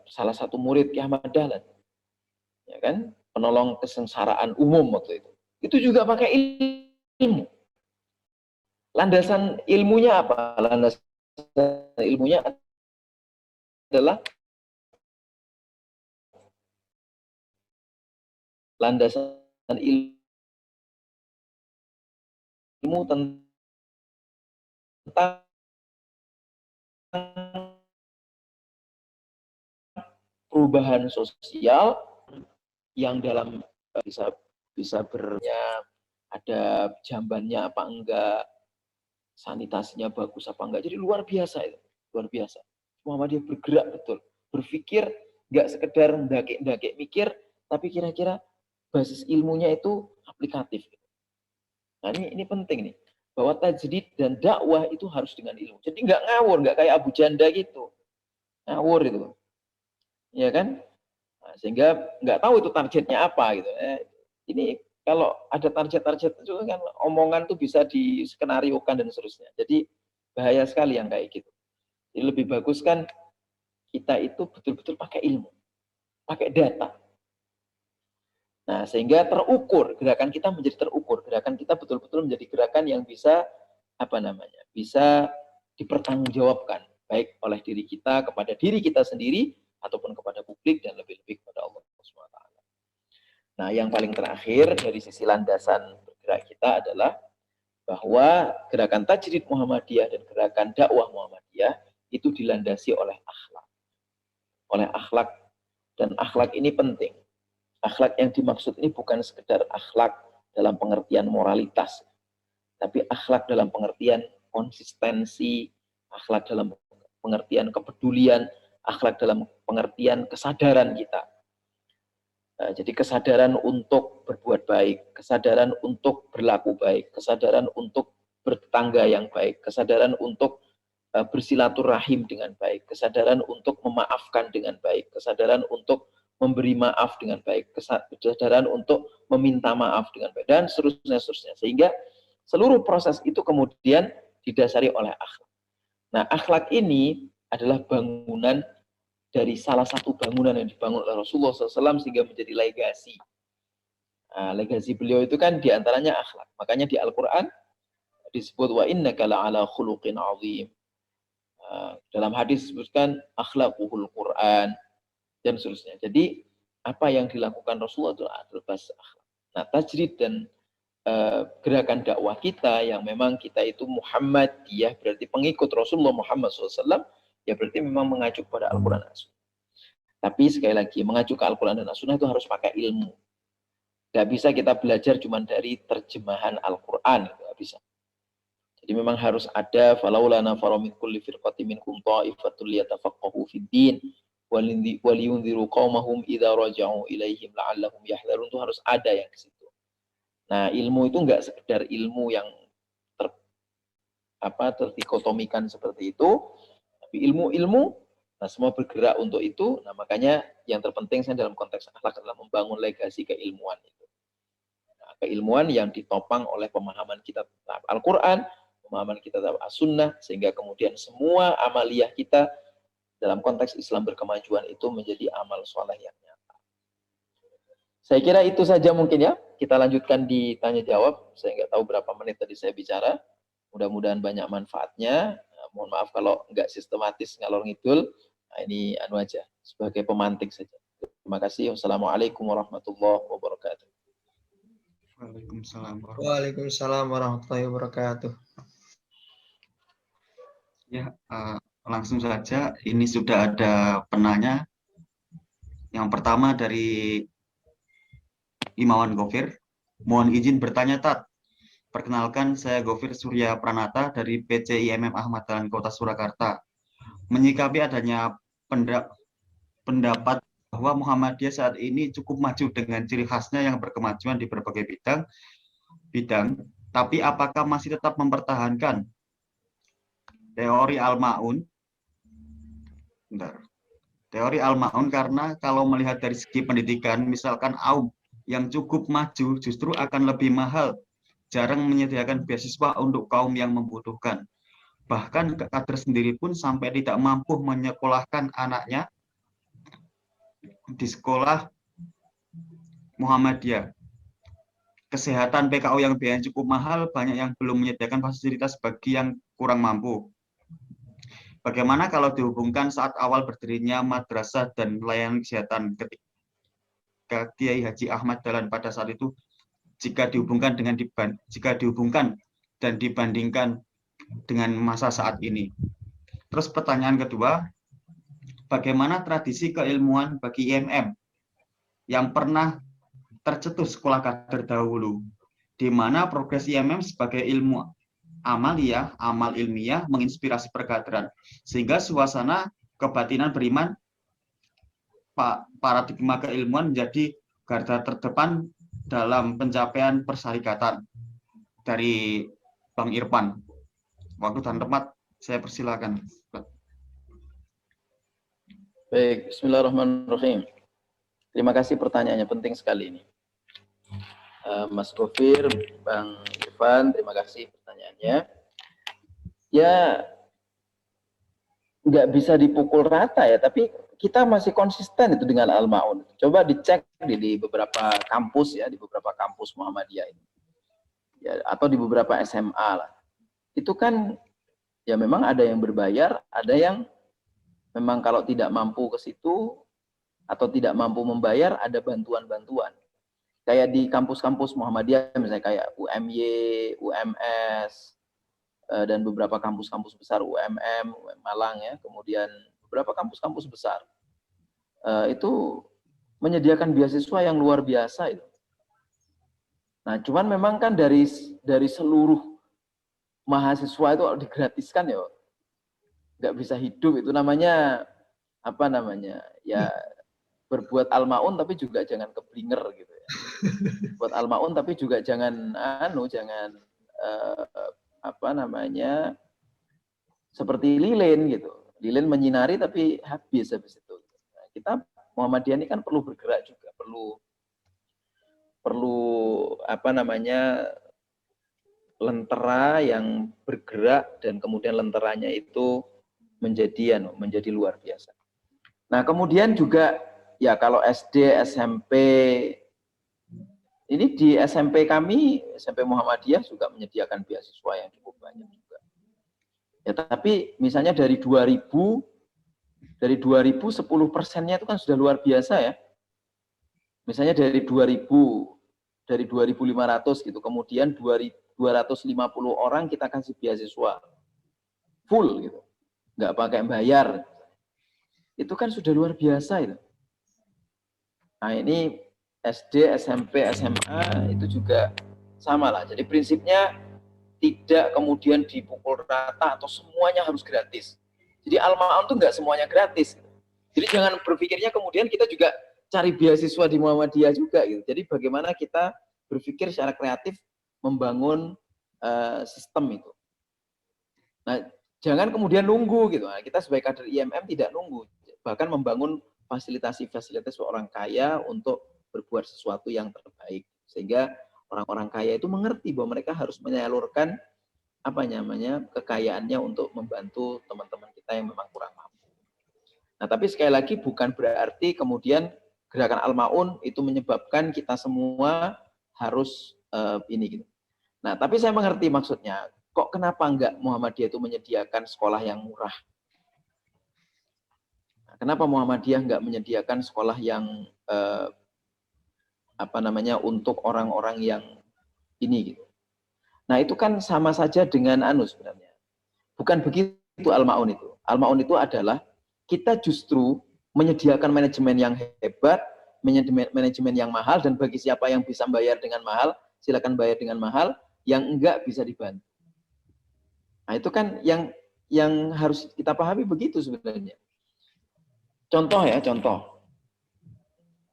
salah satu murid Ki Ahmad Dahlan, ya kan, penolong kesengsaraan umum waktu itu. Itu juga pakai ilmu. Landasan ilmunya apa? Landasan ilmunya adalah landasan ilmu tentang perubahan sosial yang dalam bisa ada jambannya apa enggak, sanitasinya bagus apa enggak. Jadi luar biasa itu, luar biasa. Muhammadiyah bergerak betul, berpikir, enggak sekedar ndake mikir, tapi kira-kira basis ilmunya itu aplikatif. Nah ini penting nih, bahwa tajdid dan dakwah itu harus dengan ilmu. Jadi enggak ngawur, enggak kayak Abu Janda gitu, ngawur itu, ya kan? Nah, sehingga nggak tahu itu targetnya apa gitu. Ini kalau ada target-target itu kan omongan tuh bisa diskenariokan dan seterusnya. Jadi bahaya sekali yang kayak gitu. Jadi lebih bagus kan kita itu betul-betul pakai ilmu, pakai data. Nah, sehingga terukur, gerakan kita menjadi terukur, gerakan kita betul-betul menjadi gerakan yang bisa bisa dipertanggungjawabkan baik oleh diri kita kepada diri kita sendiri ataupun kepada publik dan lebih-lebih kepada Allah SWT. Nah, yang paling terakhir dari sisi landasan bergerak kita adalah bahwa gerakan tajdid Muhammadiyah dan gerakan dakwah Muhammadiyah itu dilandasi oleh akhlak. Oleh akhlak, dan akhlak ini penting. Akhlak yang dimaksud ini bukan sekedar akhlak dalam pengertian moralitas, tapi akhlak dalam pengertian konsistensi, akhlak dalam pengertian kepedulian, akhlak dalam pengertian kesadaran kita. Jadi kesadaran untuk berbuat baik, kesadaran untuk berlaku baik, kesadaran untuk bertetangga yang baik, kesadaran untuk bersilaturahim dengan baik, kesadaran untuk memaafkan dengan baik, kesadaran untuk memberi maaf dengan baik, kesadaran untuk meminta maaf dengan baik, dan seterusnya. Sehingga seluruh proses itu kemudian didasari oleh akhlak. Nah, akhlak ini adalah bangunan dari salah satu bangunan yang dibangun oleh Rasulullah SAW sehingga menjadi legasi. Nah, legasi beliau itu kan diantaranya akhlak. Makanya di Al-Quran disebut wa innaka la'ala khuluqin azim. Dalam hadis disebutkan akhlaquhul Quran dan seterusnya. Jadi apa yang dilakukan Rasulullah itu adalah bahasa akhlak. Nah, tajdid dan gerakan dakwah kita yang memang kita itu Muhammadiyah, berarti pengikut Rasulullah Muhammad SAW, ya berarti memang mengacu pada Al-Quran dan As-Sunnah. Tapi sekali lagi, mengacu ke Al-Quran dan As-Sunnah itu harus pakai ilmu. Gak bisa kita belajar cuma dari terjemahan Al-Quran, gak bisa. Jadi memang harus ada falaula nafara min kulli firqatin minkum ta'ifatul liyatafaqahu fid din waliyunziru qaumahum idza raja'u ilaihim la'allahum yahdharun, itu harus ada yang ke situ. Nah, ilmu itu nggak sekedar ilmu yang terdikotomikan seperti itu, tapi ilmu-ilmu, nah semua bergerak untuk itu. Nah, makanya yang terpenting saya dalam konteks akhlak adalah membangun legasi keilmuan itu. Nah, keilmuan yang ditopang oleh pemahaman kita tentang Al-Quran, pemahaman kita tentang As-Sunnah, sehingga kemudian semua amaliyah kita dalam konteks Islam berkemajuan itu menjadi amal soleh yang nyata. Saya kira itu saja mungkin ya. Kita lanjutkan di tanya jawab. Saya nggak tahu berapa menit tadi saya bicara. Mudah-mudahan banyak manfaatnya. Nah, mohon maaf kalau nggak sistematis ngalor ngidul. Nah, ini anu aja sebagai pemantik saja. Terima kasih. Wassalamualaikum warahmatullahi wabarakatuh. Waalaikumsalam. Waalaikumsalam warahmatullahi wabarakatuh. Ya, langsung saja. Ini sudah ada penanya. Yang pertama dari Imawan Gofir. Mohon izin bertanya, Tat. Perkenalkan, saya Gofir Surya Pranata dari PCIMM Ahmad Dahlan Kota Surakarta. Menyikapi adanya pendapat bahwa Muhammadiyah saat ini cukup maju dengan ciri khasnya yang berkemajuan di berbagai bidang, tapi apakah masih tetap mempertahankan teori Al-Ma'un? Teori Al-Ma'un, karena kalau melihat dari segi pendidikan, misalkan Aum yang cukup maju justru akan lebih mahal, jarang menyediakan beasiswa untuk kaum yang membutuhkan. Bahkan kader sendiri pun sampai tidak mampu menyekolahkan anaknya di sekolah Muhammadiyah. Kesehatan PKU yang biayanya cukup mahal, banyak yang belum menyediakan fasilitas bagi yang kurang mampu. Bagaimana kalau dihubungkan saat awal berdirinya madrasah dan layanan kesehatan ketika Kiai Haji Ahmad Dahlan pada saat itu, jika dihubungkan dan dibandingkan dengan masa saat ini. Terus pertanyaan kedua, bagaimana tradisi keilmuan bagi IMM yang pernah tercetus sekolah kader dahulu, di mana progres IMM sebagai ilmu amaliyah, amal ilmiah menginspirasi perkaderan, sehingga suasana kebatinan beriman, paradigma keilmuan menjadi garda terdepan dalam pencapaian persyarikatan. Dari Bang Irfan. Waktu dan tempat saya persilakan. Baik, bismillahirrahmanirrahim. Terima kasih pertanyaannya, penting sekali ini. Mas Gofir, Bang Irfan, terima kasih pertanyaannya. Ya, nggak bisa dipukul rata ya, tapi kita masih konsisten itu dengan Al-Ma'un. Coba dicek di beberapa kampus ya, di beberapa kampus Muhammadiyah ini. Ya, atau di beberapa SMA lah. Itu kan ya memang ada yang berbayar, ada yang memang kalau tidak mampu ke situ atau tidak mampu membayar, ada bantuan-bantuan. Kayak di kampus-kampus Muhammadiyah, misalnya kayak UMY, UMS, dan beberapa kampus-kampus besar, UMM, Malang ya, kemudian beberapa kampus-kampus besar. Itu menyediakan beasiswa yang luar biasa itu. Nah, cuman memang kan dari seluruh mahasiswa itu digratiskan ya, nggak bisa hidup. Itu namanya apa namanya? Ya berbuat Al-Ma'un tapi juga jangan keblinger gitu ya. Buat Al-Ma'un tapi juga jangan apa namanya? Seperti lilin gitu. Lilin menyinari tapi habis itu. Nah, kita Muhammadiyah ini kan perlu bergerak juga, perlu apa namanya? Lentera yang bergerak dan kemudian lenteranya itu menjadi luar biasa. Nah, kemudian juga ya kalau SD, SMP, ini di SMP kami, SMP Muhammadiyah juga menyediakan beasiswa yang cukup banyak juga. Ya, tapi misalnya dari 2000 10% itu kan sudah luar biasa ya. Misalnya dari 2.500 gitu, kemudian 250 orang kita kasih beasiswa full gitu, nggak pakai bayar. Itu kan sudah luar biasa itu. Nah, ini SD, SMP, SMA itu juga sama lah. Jadi prinsipnya tidak kemudian dipukul rata atau semuanya harus gratis. Jadi Al-Ma'un itu nggak semuanya gratis. Jadi jangan berpikirnya kemudian kita juga cari beasiswa di Muhammadiyah juga gitu. Jadi bagaimana kita berpikir secara kreatif membangun sistem itu. Nah, jangan kemudian nunggu gitu. Nah, kita sebagai kader IMM tidak nunggu, bahkan membangun fasilitasi-fasilitas orang kaya untuk berbuat sesuatu yang terbaik, sehingga orang-orang kaya itu mengerti bahwa mereka harus menyalurkan kekayaannya untuk membantu teman-teman kita yang memang kurang mampu. Nah, tapi sekali lagi bukan berarti kemudian gerakan Al-Maun itu menyebabkan kita semua harus ini gitu. Nah, tapi saya mengerti maksudnya. Kok kenapa enggak Muhammadiyah itu menyediakan sekolah yang murah? Nah, kenapa Muhammadiyah enggak menyediakan sekolah yang untuk orang-orang yang ini gitu. Nah, itu kan sama saja dengan sebenarnya. Bukan begitu Al-Maun itu. Al-Maun itu adalah kita justru menyediakan manajemen yang hebat, manajemen yang mahal, dan bagi siapa yang bisa bayar dengan mahal, silakan bayar dengan mahal, yang enggak bisa dibantu. Nah, itu kan yang harus kita pahami begitu sebenarnya. Contoh.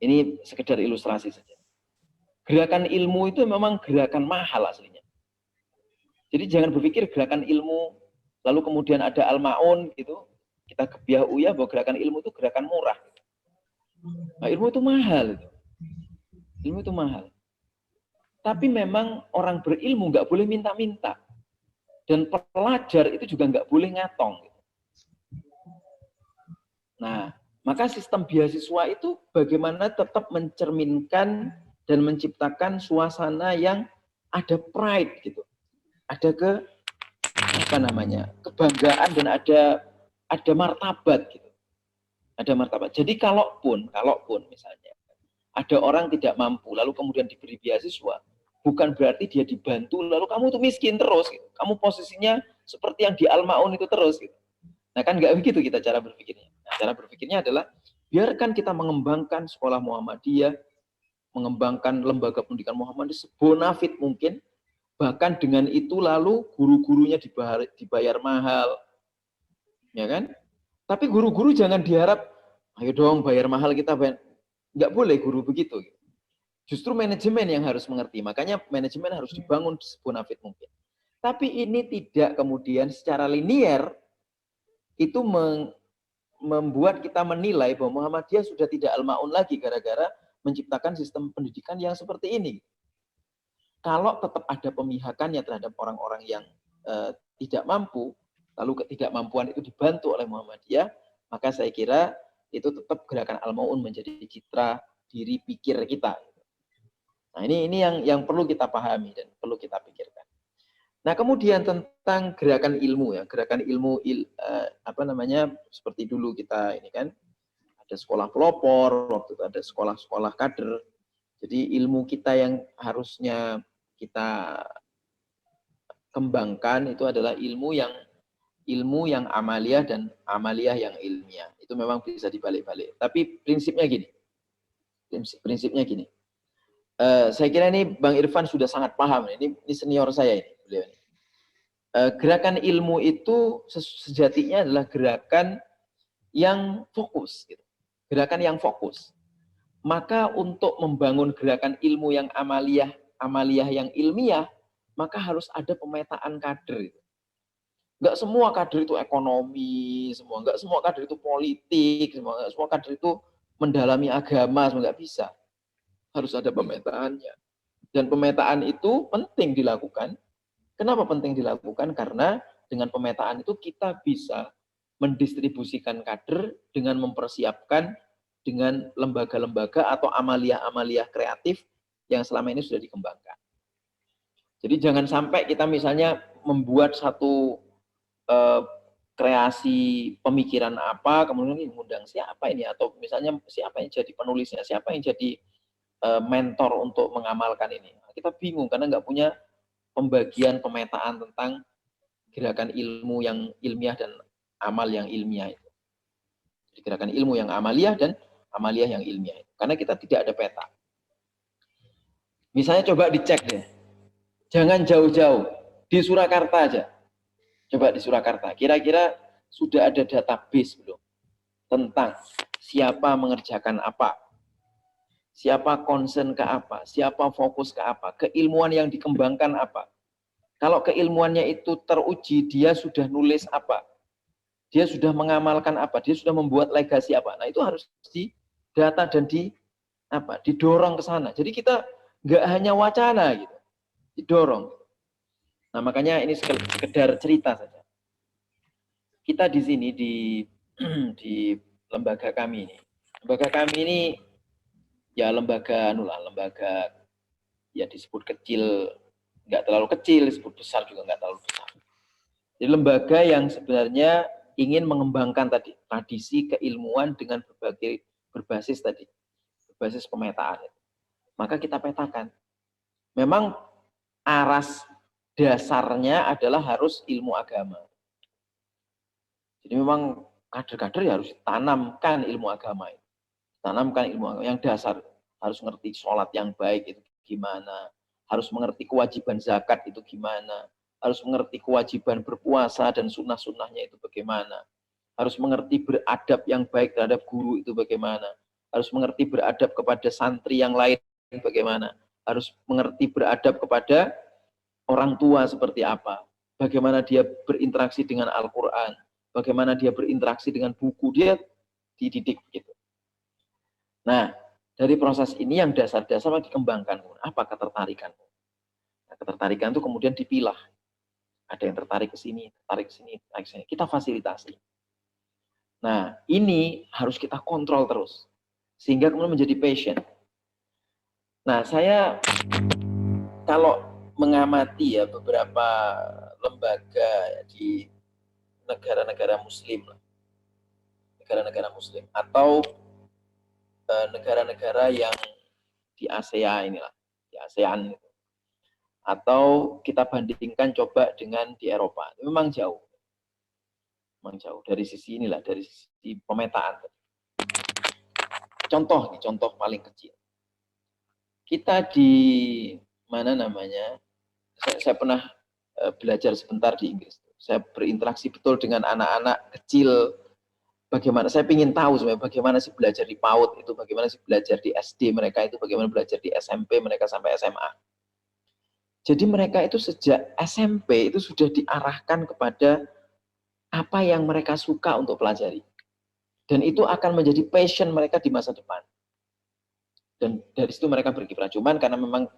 Ini sekedar ilustrasi saja. Gerakan ilmu itu memang gerakan mahal aslinya. Jadi jangan berpikir gerakan ilmu lalu kemudian ada Al-Maun gitu, kita gebiah uyah bahwa gerakan ilmu itu gerakan murah. Nah, ilmu itu mahal. Ilmu itu mahal. Tapi memang orang berilmu nggak boleh minta-minta. Dan pelajar itu juga nggak boleh ngatong. Nah, maka sistem beasiswa itu bagaimana tetap mencerminkan dan menciptakan suasana yang ada pride gitu. Ada kebanggaan dan ada martabat gitu. Ada martabat. Jadi kalaupun misalnya ada orang tidak mampu lalu kemudian diberi beasiswa, bukan berarti dia dibantu lalu kamu tuh miskin terus gitu. Kamu posisinya seperti yang di Al-Maun itu terus gitu. Nah, kan nggak begitu kita cara berpikirnya. Nah, cara berpikirnya adalah biarkan kita mengembangkan sekolah Muhammadiyah, mengembangkan lembaga pendidikan Muhammadiyah sebonafit mungkin, bahkan dengan itu lalu guru-gurunya dibayar mahal. Ya kan? Tapi guru-guru jangan diharap ayo dong bayar mahal kita bayar. Nggak boleh guru begitu. Justru manajemen yang harus mengerti. Makanya manajemen harus dibangun sebonafit mungkin. Tapi ini tidak kemudian secara linier itu membuat kita menilai bahwa Muhammadiyah sudah tidak Al-Maun lagi gara-gara menciptakan sistem pendidikan yang seperti ini. Kalau tetap ada pemihakannya terhadap orang-orang yang tidak mampu, lalu ketidakmampuan itu dibantu oleh Muhammadiyah, maka saya kira itu tetap gerakan Al-Maun menjadi citra diri pikir kita. Nah, ini yang perlu kita pahami dan perlu kita pikirkan. Nah, kemudian tentang gerakan ilmu ya, gerakan ilmu seperti dulu kita ini kan ada sekolah pelopor, waktu itu ada sekolah-sekolah kader. Jadi ilmu kita yang harusnya kita kembangkan itu adalah ilmu yang amaliyah dan amaliyah yang ilmiah. Itu memang bisa dibalik-balik. Tapi prinsipnya gini. Saya kira ini Bang Irfan sudah sangat paham. Ini senior saya ini, beliau ini. Gerakan ilmu itu sejatinya adalah gerakan yang fokus. Gitu. Gerakan yang fokus. Maka untuk membangun gerakan ilmu yang amaliyah yang ilmiah, maka harus ada pemetaan kader. Enggak semua kader itu ekonomi, enggak semua kader itu politik, enggak semua kader itu mendalami agama, enggak bisa. Harus ada pemetaannya. Dan pemetaan itu penting dilakukan. Kenapa penting dilakukan? Karena dengan pemetaan itu kita bisa mendistribusikan kader dengan mempersiapkan dengan lembaga-lembaga atau amaliyah-amaliyah kreatif yang selama ini sudah dikembangkan. Jadi jangan sampai kita misalnya membuat satu kreasi pemikiran apa, kemudian mengundang siapa ini, atau misalnya siapa yang jadi penulisnya, siapa yang jadi mentor untuk mengamalkan ini. Kita bingung karena nggak punya pembagian pemetaan tentang gerakan ilmu yang ilmiah dan amal yang ilmiah itu. Jadi gerakan ilmu yang amaliyah dan amaliyah yang ilmiah itu. Karena kita tidak ada peta. Misalnya coba dicek deh. Jangan jauh-jauh. Di Surakarta aja. Coba di Surakarta. Kira-kira sudah ada database belum? Tentang siapa mengerjakan apa. siapa concern ke apa, siapa fokus ke apa, keilmuan yang dikembangkan apa. Kalau keilmuannya itu teruji, dia sudah nulis apa, dia sudah mengamalkan apa, dia sudah membuat legasi apa. Nah itu harus didata dan didorong ke sana. Jadi kita nggak hanya wacana gitu, didorong. Nah makanya ini sekedar cerita saja. Kita di sini di lembaga kami ini. Lembaga kami ini ya lembaga ya disebut kecil, nggak terlalu kecil, disebut besar juga nggak terlalu besar. Jadi lembaga yang sebenarnya ingin mengembangkan tadi tradisi keilmuan dengan berbasis pemetaan. Maka kita petakan. Memang aras dasarnya adalah harus ilmu agama. Jadi memang kader-kader ya harus tanamkan ilmu agama itu. Tanamkan ilmu agama yang dasar, harus ngerti sholat yang baik itu gimana, harus mengerti kewajiban zakat itu gimana, harus mengerti kewajiban berpuasa dan sunnah-sunnahnya itu bagaimana, harus mengerti beradab yang baik terhadap guru itu bagaimana, harus mengerti beradab kepada santri yang lain bagaimana, harus mengerti beradab kepada orang tua seperti apa, bagaimana dia berinteraksi dengan Al-Quran, bagaimana dia berinteraksi dengan buku, dia dididik begitu. Nah, dari proses ini yang dasar-dasar dikembangkan. Apa ketertarikanmu? Nah, ketertarikan itu kemudian dipilah. Ada yang tertarik ke sini, tertarik ke sini, tertarik ke sini. Kita fasilitasi. Nah, ini harus kita kontrol terus. Sehingga kemudian menjadi passion. Nah, saya kalau mengamati ya beberapa lembaga di negara-negara muslim, negara-negara muslim, atau negara-negara yang di ASEAN inilah, di ASEAN itu. Atau kita bandingkan coba dengan di Eropa, memang jauh dari sisi inilah, dari sisi pemetaan. Contoh paling kecil. Kita di mana namanya? Saya pernah belajar sebentar di Inggris. Saya berinteraksi betul dengan anak-anak kecil. Bagaimana saya ingin tahu sebenarnya bagaimana sih belajar di PAUD itu, bagaimana sih belajar di SD mereka itu, bagaimana belajar di SMP mereka sampai SMA. Jadi mereka itu sejak SMP itu sudah diarahkan kepada apa yang mereka suka untuk pelajari. Dan itu akan menjadi passion mereka di masa depan. Dan dari situ mereka berkiprah. Cuman karena memang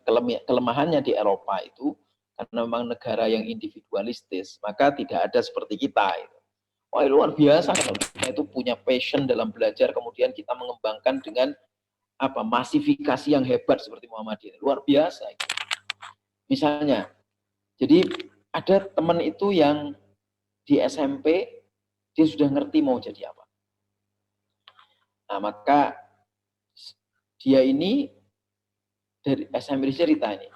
kelemahannya di Eropa itu, karena memang negara yang individualistis, maka tidak ada seperti kita. Wah, luar biasa kalau kita itu punya passion dalam belajar, kemudian kita mengembangkan dengan masifikasi yang hebat seperti Muhammadiyah. Luar biasa. Misalnya, jadi ada teman itu yang di SMP, dia sudah ngerti mau jadi apa. Nah, maka dia ini dari SMP cerita ini.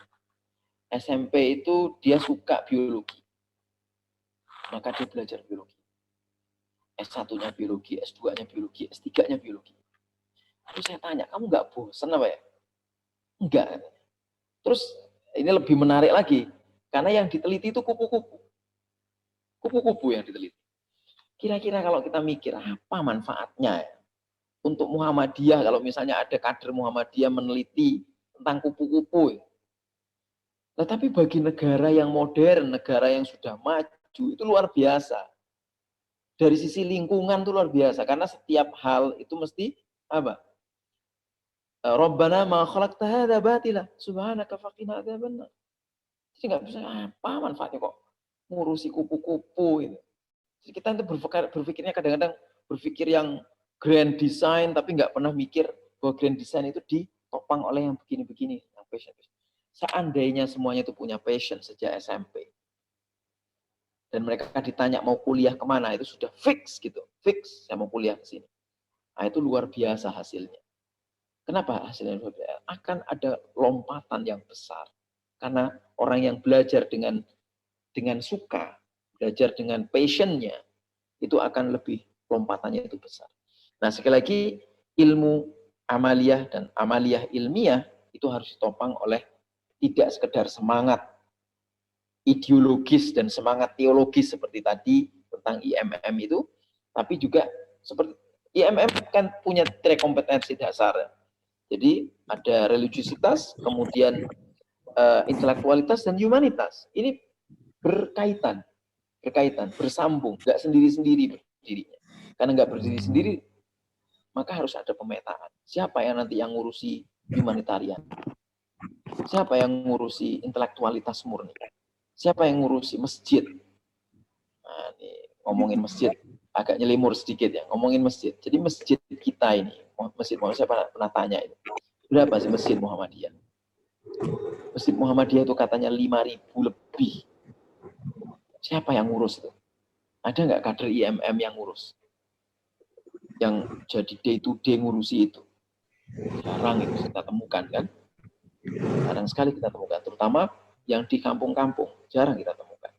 SMP itu dia suka biologi. Maka dia belajar biologi. S1-nya biologi, S2-nya biologi, S3-nya biologi. Terus saya tanya, kamu nggak bosan apa ya? Enggak. Terus ini lebih menarik lagi, karena yang diteliti itu kupu-kupu. Kupu-kupu yang diteliti. Kira-kira kalau kita mikir, apa manfaatnya ya? Untuk Muhammadiyah, kalau misalnya ada kader Muhammadiyah meneliti tentang kupu-kupu. Nah, tapi bagi negara yang modern, negara yang sudah maju, itu luar biasa. Dari sisi lingkungan itu luar biasa, karena setiap hal itu mesti apa? Rabbana ma khalaqta hadza batila subhanaka faqina adzabannar. Jadi nggak bisa apa manfaatnya kok ngurusi kupu-kupu itu. Jadi kita itu berpikirnya kadang-kadang berpikir yang grand design, tapi nggak pernah mikir bahwa grand design itu ditopang oleh yang begini-begini, yang passion. Seandainya semuanya itu punya passion sejak SMP, dan mereka ditanya mau kuliah kemana, itu sudah fix gitu, fix saya mau kuliah ke sini. Nah, itu luar biasa hasilnya. Kenapa hasilnya luar biasa? Akan ada lompatan yang besar, karena orang yang belajar dengan suka, belajar dengan passionnya, itu akan lebih lompatannya itu besar. Nah, sekali lagi ilmu amaliyah dan amaliyah ilmiah itu harus ditopang oleh tidak sekedar semangat ideologis dan semangat teologis seperti tadi tentang IMM itu, tapi juga seperti IMM kan punya 3 kompetensi dasar. Jadi ada religiusitas, kemudian intelektualitas dan humanitas. Ini berkaitan, bersambung, nggak sendiri-sendiri berdirinya. Karena nggak berdiri sendiri, maka harus ada pemetaan. Siapa yang nanti yang ngurusi humanitarian? Siapa yang ngurusi intelektualitas murni? Siapa yang ngurusi masjid? Nah, ini ngomongin masjid, agak nyelimur sedikit ya, ngomongin masjid. Jadi masjid kita ini, masjid Muhammadiyah, saya pernah tanya itu, berapa sih masjid Muhammadiyah? Masjid Muhammadiyah itu katanya 5.000 lebih. Siapa yang ngurus itu? Ada nggak kader IMM yang ngurus? Yang jadi day to day ngurusi itu? Jarang itu kita temukan kan? Jarang sekali kita temukan, terutama yang di kampung-kampung, jarang kita temukan.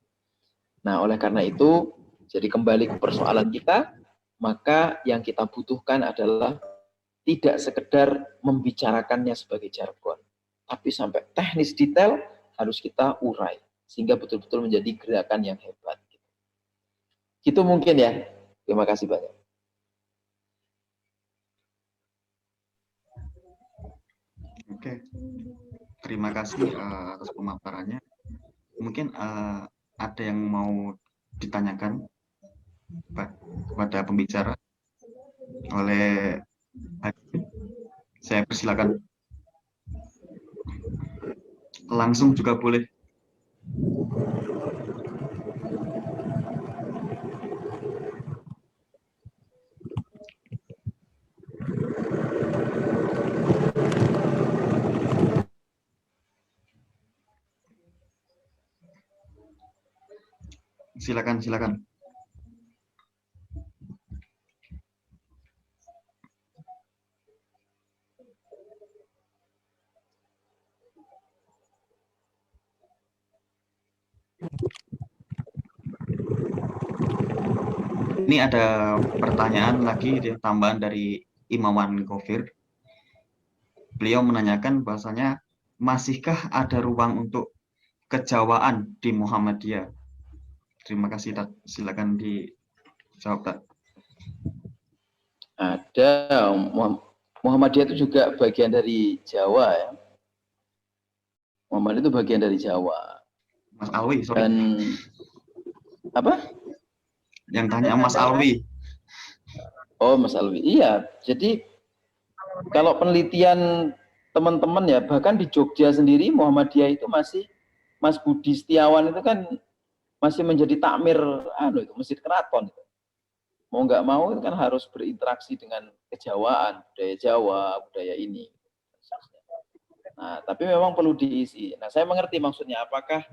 Nah, oleh karena itu, jadi kembali ke persoalan kita, maka yang kita butuhkan adalah tidak sekedar membicarakannya sebagai jargon, tapi sampai teknis detail harus kita urai, sehingga betul-betul menjadi gerakan yang hebat. Gitu mungkin ya. Terima kasih banyak. Oke, terima kasih atas pemaparannya. Mungkin ada yang mau ditanyakan kepada pembicara oleh Hakim. Saya persilakan. Langsung juga boleh. Silakan, silakan. Ini ada pertanyaan lagi, tambahan dari Imawan Gofir. Beliau menanyakan bahwasanya masihkah ada ruang untuk kejawaan di Muhammadiyah? Terima kasih, Tat. Silakan dijawab, Tat. Ada, Muhammadiyah itu juga bagian dari Jawa ya. Muhammadiyah itu bagian dari Jawa. Mas Alwi, sorry. Dan apa? Yang tanya Mas Alwi. Oh, Mas Alwi. Iya, jadi kalau penelitian teman-teman ya, bahkan di Jogja sendiri Muhammadiyah itu masih, Mas Budi Setiawan itu kan masih menjadi takmir itu Masjid Keraton. Mau nggak mau itu kan harus berinteraksi dengan kejawaan, budaya Jawa, budaya ini. Nah, tapi memang perlu diisi. Nah, saya mengerti maksudnya, apakah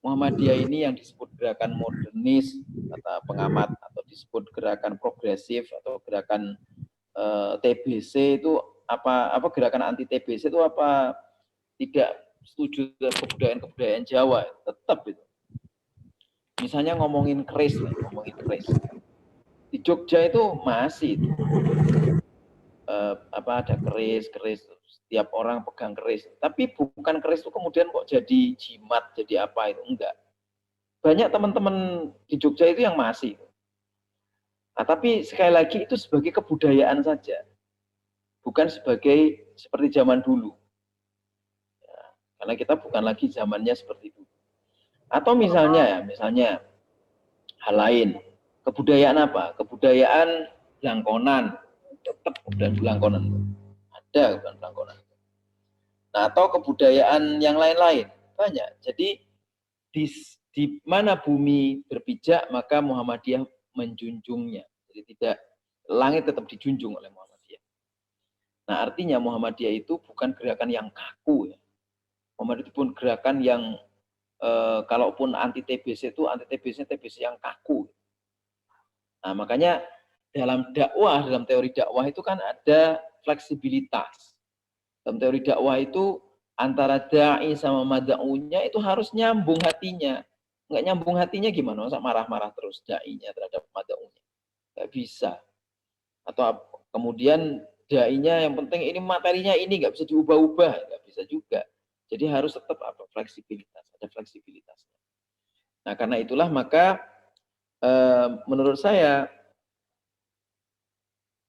Muhammadiyah ini yang disebut gerakan modernis, kata pengamat, atau disebut gerakan progresif, atau gerakan TBC itu apa gerakan anti TBC itu apa tidak setuju dengan kebudayaan Jawa? Tetap itu. Misalnya ngomongin keris. Di Jogja itu masih itu. Ada keris, setiap orang pegang keris. Tapi bukan keris itu kemudian kok jadi jimat, jadi apa itu, enggak. Banyak teman-teman di Jogja itu yang masih. Nah, tapi sekali lagi itu sebagai kebudayaan saja. Bukan sebagai seperti zaman dulu. Ya, karena kita bukan lagi zamannya seperti itu. Atau misalnya hal lain. Kebudayaan apa? Kebudayaan Blangkonan. Tetap kebudayaan Blangkonan. Ada kebudayaan Blangkonan. Nah, atau kebudayaan yang lain-lain. Banyak. Jadi di mana bumi berpijak, maka Muhammadiyah menjunjungnya. Jadi tidak, langit tetap dijunjung oleh Muhammadiyah. Nah, artinya Muhammadiyah itu bukan gerakan yang kaku ya. Muhammadiyah itu pun gerakan yang kalaupun anti TBC itu anti TBC yang kaku. Nah, makanya dalam teori dakwah itu kan ada fleksibilitas. Dalam teori dakwah itu antara da'i sama mada'unya itu harus nyambung hatinya. Nggak nyambung hatinya gimana? Masa marah-marah terus da'inya terhadap mada'unya? Nggak bisa. Atau kemudian da'inya yang penting ini materinya ini nggak bisa diubah-ubah, nggak bisa juga. Jadi harus tetap fleksibilitas, ada fleksibilitasnya. Nah, karena itulah maka menurut saya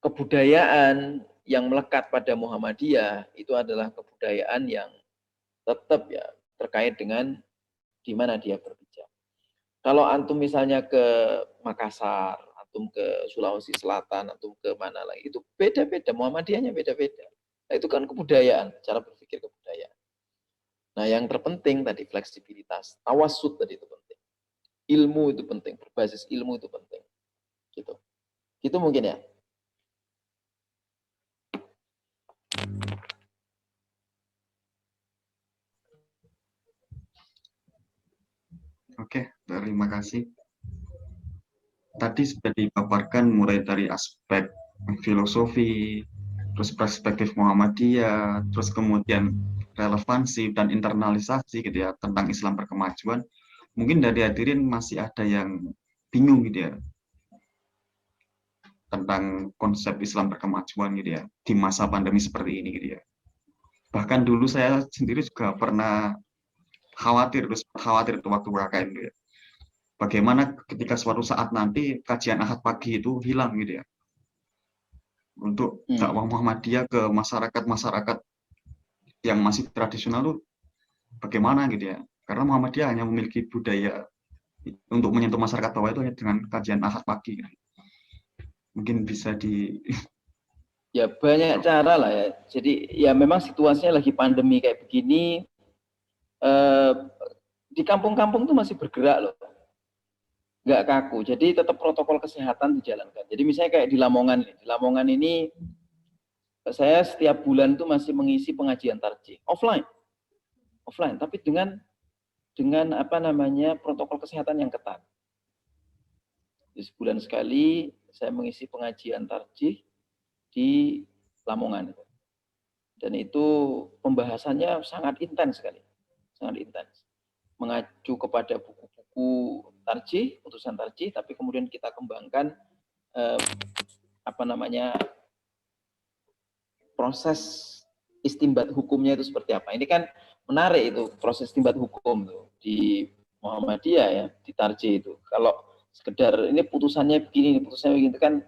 kebudayaan yang melekat pada Muhammadiyah itu adalah kebudayaan yang tetap ya terkait dengan di mana dia berpijak. Kalau antum misalnya ke Makassar, antum ke Sulawesi Selatan, antum ke mana lagi, itu beda-beda, Muhammadiyahnya beda-beda. Nah, itu kan kebudayaan, cara berpikir kebudayaan. Nah, yang terpenting tadi fleksibilitas, tawasud tadi itu penting. Ilmu itu penting, berbasis ilmu itu penting. Gitu. Gitu mungkin ya. Oke, terima kasih. Tadi sudah dipaparkan mulai dari aspek filosofi, terus perspektif Muhammadiyah, terus kemudian relevansi dan internalisasi gitu ya tentang Islam berkemajuan. Mungkin dari hadirin masih ada yang bingung gitu ya tentang konsep Islam berkemajuan gitu ya di masa pandemi seperti ini gitu ya. Bahkan dulu saya sendiri juga pernah khawatir itu waktu KKN gitu ya. Bagaimana ketika suatu saat nanti kajian Ahad pagi itu hilang gitu ya. Untuk dakwah Muhammadiyah ke masyarakat-masyarakat yang masih tradisional tuh bagaimana gitu ya. Karena Muhammadiyah hanya memiliki budaya untuk menyentuh masyarakat bawah itu hanya dengan kajian Ahad pagi. Gitu. Mungkin bisa di ya banyak cara lah ya. Jadi ya memang situasinya lagi pandemi kayak begini, di kampung-kampung tuh masih bergerak loh, nggak kaku. Jadi tetap protokol kesehatan dijalankan. Jadi misalnya kayak di Lamongan ini saya setiap bulan tuh masih mengisi pengajian tarjih offline, tapi dengan apa namanya protokol kesehatan yang ketat. Di sebulan sekali saya mengisi pengajian tarjih di Lamongan. Dan itu pembahasannya sangat intens sekali. Sangat intens. Mengacu kepada buku-buku tarjih, putusan tarjih, tapi kemudian kita kembangkan proses istimbat hukumnya itu seperti apa. Ini kan menarik itu proses istimbat hukum tuh di Muhammadiyah ya, di tarjih itu. Kalau sekedar ini putusannya begini, putusannya begini kan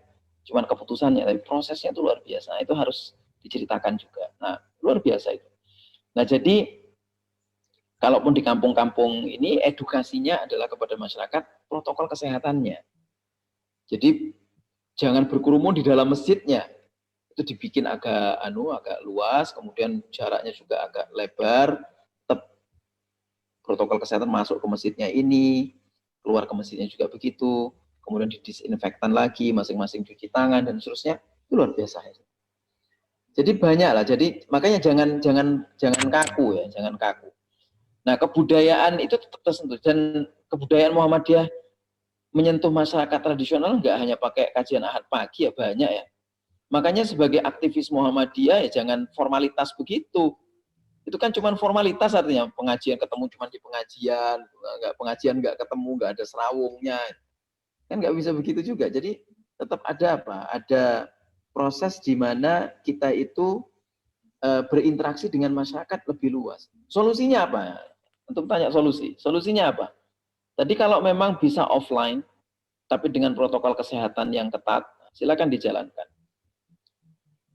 cuman keputusannya, tapi prosesnya itu luar biasa. Nah, itu harus diceritakan juga. Nah, luar biasa itu. Nah, jadi kalaupun di kampung-kampung ini edukasinya adalah kepada masyarakat protokol kesehatannya. Jadi jangan berkerumun di dalam masjidnya. Itu dibikin agak luas, kemudian jaraknya juga agak lebar, tetap protokol kesehatan masuk ke masjidnya ini, keluar ke masjidnya juga begitu, kemudian didisinfektan lagi, masing-masing cuci tangan dan seterusnya. Itu luar biasa. Jadi banyak lah. Jadi makanya jangan kaku ya, jangan kaku. Nah, kebudayaan itu tetap tersentuh, dan kebudayaan Muhammadiyah menyentuh masyarakat tradisional nggak hanya pakai kajian Ahad pagi ya, banyak ya. Makanya sebagai aktivis Muhammadiyah ya jangan formalitas begitu. Itu kan cuma formalitas, artinya pengajian ketemu cuma di pengajian nggak ketemu, nggak ada serawungnya. Kan nggak bisa begitu juga. Jadi tetap ada ada proses di mana kita itu berinteraksi dengan masyarakat lebih luas. Solusinya apa? Untuk tanya solusinya apa? Tadi kalau memang bisa offline, tapi dengan protokol kesehatan yang ketat, silakan dijalankan.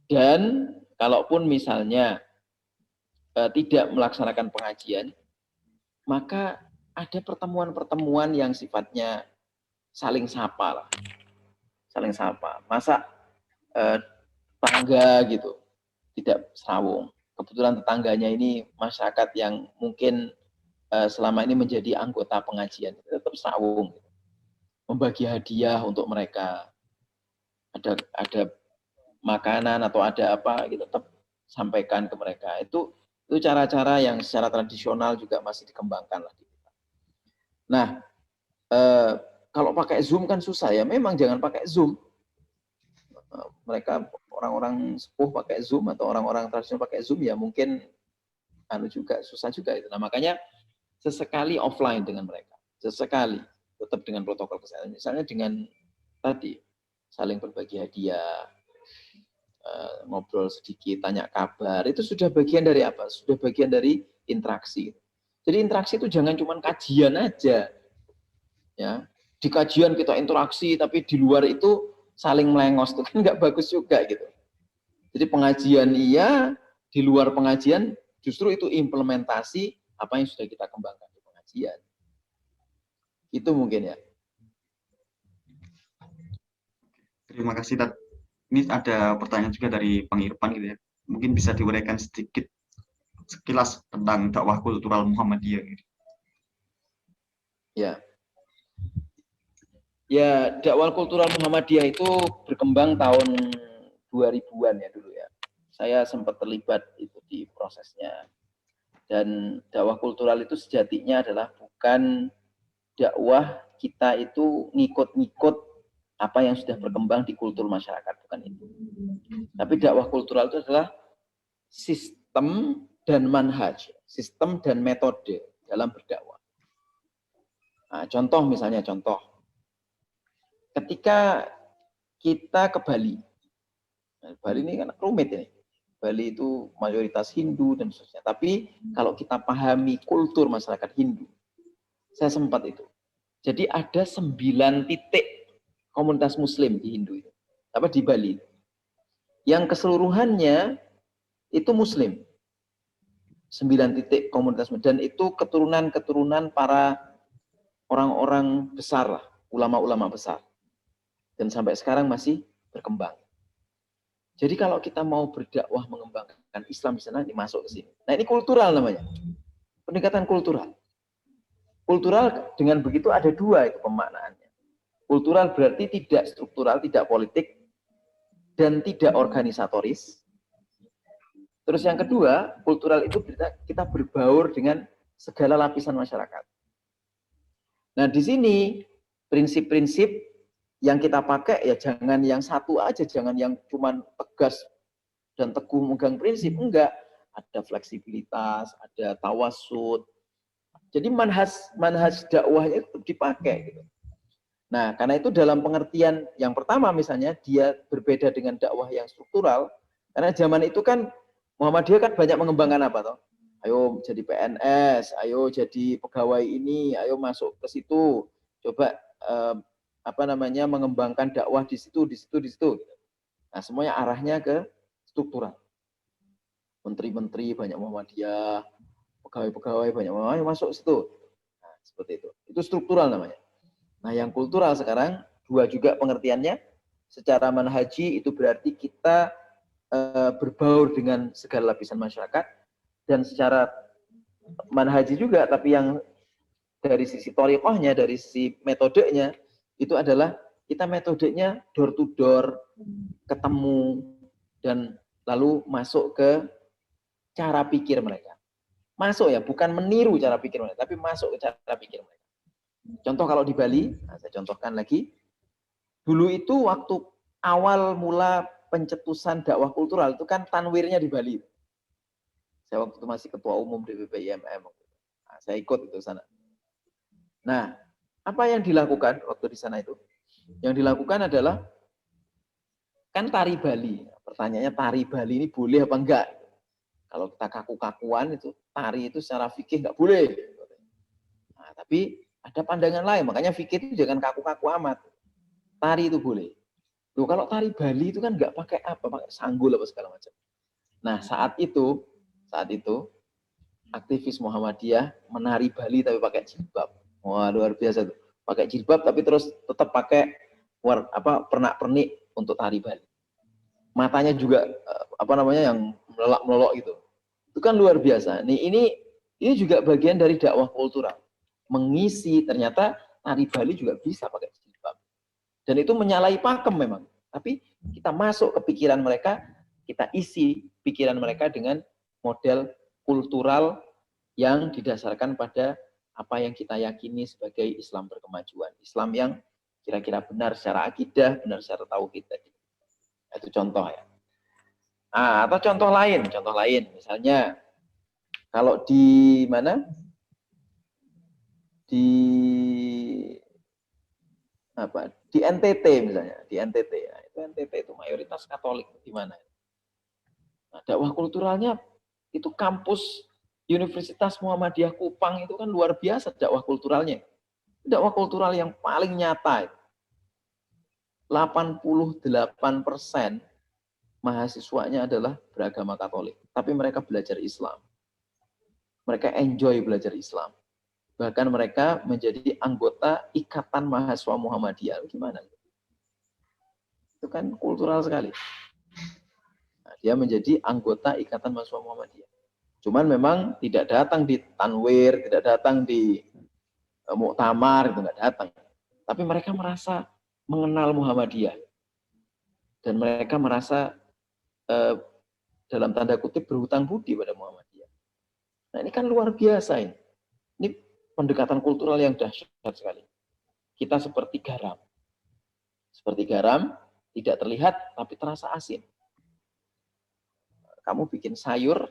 Dan kalaupun misalnya tidak melaksanakan pengajian, maka ada pertemuan-pertemuan yang sifatnya saling sapa lah. Saling sapa. Masa tetangga gitu, tidak serawung. Kebetulan tetangganya ini masyarakat yang mungkin selama ini menjadi anggota pengajian, tetap serawung. Membagi hadiah untuk mereka. Ada makanan atau ada apa, gitu, tetap sampaikan ke mereka. Itu cara-cara yang secara tradisional juga masih dikembangkan lah. Nah, kalau pakai Zoom kan susah ya. Memang jangan pakai Zoom. Mereka orang-orang sepuh pakai Zoom atau orang-orang tradisional pakai Zoom ya mungkin juga susah juga itu. Nah, makanya sesekali offline dengan mereka. Sesekali tetap dengan protokol kesehatan. Misalnya dengan tadi saling berbagi hadiah, ngobrol sedikit, tanya kabar, itu sudah bagian dari apa? Sudah bagian dari interaksi. Jadi interaksi itu jangan cuma kajian aja. Ya, di kajian kita interaksi, tapi di luar itu saling melengos, itu kan nggak bagus juga gitu. Jadi pengajian iya, di luar pengajian justru itu implementasi apa yang sudah kita kembangkan di pengajian. Itu mungkin ya. Terima kasih, Tat. Ini ada pertanyaan juga dari Bang Irfan gitu ya. Mungkin bisa diuraikan sedikit sekilas tentang dakwah kultural Muhammadiyah gitu. Ya. Ya, dakwah kultural Muhammadiyah itu berkembang tahun 2000-an ya dulu ya. Saya sempat terlibat itu di prosesnya. Dan dakwah kultural itu sejatinya adalah bukan dakwah kita itu ngikut-ngikut apa yang sudah berkembang di kultur masyarakat, bukan itu. Tapi dakwah kultural itu adalah sistem dan manhaj, sistem dan metode dalam berdakwah. Nah, contoh misalnya, ketika kita ke Bali, nah, Bali ini kan rumit ini. Bali itu mayoritas Hindu dan seterusnya. Tapi kalau kita pahami kultur masyarakat Hindu, saya sempat itu. Jadi ada 9 titik komunitas Muslim di Hindu itu, di Bali. Yang keseluruhannya itu Muslim. 9 titik komunitas Muslim. Dan itu keturunan-keturunan para orang-orang besar lah, ulama-ulama besar. Dan sampai sekarang masih berkembang. Jadi kalau kita mau berdakwah mengembangkan Islam di sana, dimasuk ke sini. Nah ini kultural namanya. Pendekatan kultural. Kultural dengan begitu ada 2 itu pemaknaannya. Kultural berarti tidak struktural, tidak politik, dan tidak organisatoris. Terus yang kedua, kultural itu kita berbaur dengan segala lapisan masyarakat. Nah di sini prinsip-prinsip yang kita pakai ya jangan yang satu aja, jangan yang cuman tegas dan teguh megang prinsip, enggak. Ada fleksibilitas, ada tawasud. Jadi manhaj dakwahnya itu dipakai gitu. Nah, karena itu dalam pengertian yang pertama misalnya dia berbeda dengan dakwah yang struktural, karena zaman itu kan Muhammadiyah kan banyak mengembangkan apa toh? Ayo jadi PNS, ayo jadi pegawai ini, ayo masuk ke situ. Coba mengembangkan dakwah di situ. Nah, semuanya arahnya ke struktural. Menteri-menteri banyak Muhammadiyah, pegawai-pegawai banyak Muhammadiyah, masuk situ. Nah, seperti itu. Itu struktural namanya. Nah, yang kultural sekarang 2 juga pengertiannya. Secara manhaji itu berarti kita berbaur dengan segala lapisan masyarakat, dan secara manhaji juga, tapi yang dari sisi thoriqahnya, dari sisi metodenya, itu adalah kita metodenya door to door, ketemu, dan lalu masuk ke cara pikir mereka. Masuk ya, bukan meniru cara pikir mereka, tapi masuk ke cara pikir mereka. Contoh kalau di Bali, nah saya contohkan lagi. Dulu itu waktu awal mula pencetusan dakwah kultural itu kan tanwirnya di Bali. Saya waktu itu masih ketua umum DPP IMM. Nah, saya ikut itu sana. Nah, apa yang dilakukan waktu di sana itu? Yang dilakukan adalah kan tari Bali. Pertanyaannya tari Bali ini boleh apa enggak? Kalau kita kaku-kakuan itu tari itu secara fikih enggak boleh. Nah, tapi ada pandangan lain, makanya fikih itu jangan kaku-kaku amat. Tari itu boleh. Loh, kalau tari Bali itu kan nggak pakai apa, pakai sanggul apa segala macam. Nah, saat itu aktivis Muhammadiyah menari Bali tapi pakai jilbab. Wah, luar biasa tuh. Pakai jilbab tapi terus tetap pakai pernak-pernik untuk tari Bali. Matanya juga yang melolok-melolok gitu. Itu kan luar biasa. Ini juga bagian dari dakwah kultural. Mengisi ternyata tari Bali juga bisa pakai jilbab. Dan itu menyalahi pakem memang. Tapi kita masuk ke pikiran mereka, kita isi pikiran mereka dengan model kultural yang didasarkan pada apa yang kita yakini sebagai Islam berkemajuan. Islam yang kira-kira benar secara akidah, benar secara tauhid tadi. Itu contoh ya. Nah, atau contoh lain misalnya kalau di mana? Di NTT misalnya, di NTT ya. Itu NTT itu mayoritas Katolik di mana? Nah, dakwah kulturalnya itu kampus Universitas Muhammadiyah Kupang itu kan luar biasa dakwah kulturalnya. Dakwah kultural yang paling nyata. 88% mahasiswanya adalah beragama Katolik, tapi mereka belajar Islam. Mereka enjoy belajar Islam. Bahkan mereka menjadi anggota Ikatan Mahasiswa Muhammadiyah. Gimana? Itu kan kultural sekali. Nah, dia menjadi anggota Ikatan Mahasiswa Muhammadiyah. Cuman memang tidak datang di tanwir, tidak datang di muktamar, itu nggak datang. Tapi mereka merasa mengenal Muhammadiyah. Dan mereka merasa dalam tanda kutip berhutang budi pada Muhammadiyah. Nah ini kan luar biasa ini. Ini pendekatan kultural yang dahsyat sekali. Kita seperti garam. Seperti garam, tidak terlihat tapi terasa asin. Kamu bikin sayur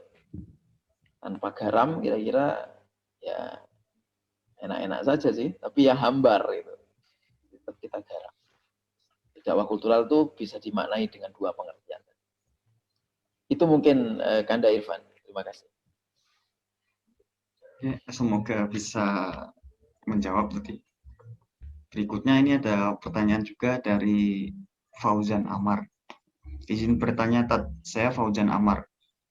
tanpa garam kira-kira ya enak-enak saja sih, tapi ya hambar gitu. Tetap kita garam. Dakwah kultural itu bisa dimaknai dengan dua pengertian. Itu mungkin Kanda Irfan. Terima kasih. Ya, semoga bisa menjawab tadi. Berikutnya ini ada pertanyaan juga dari Fauzan Amar. Izin bertanya, saya Fauzan Amar.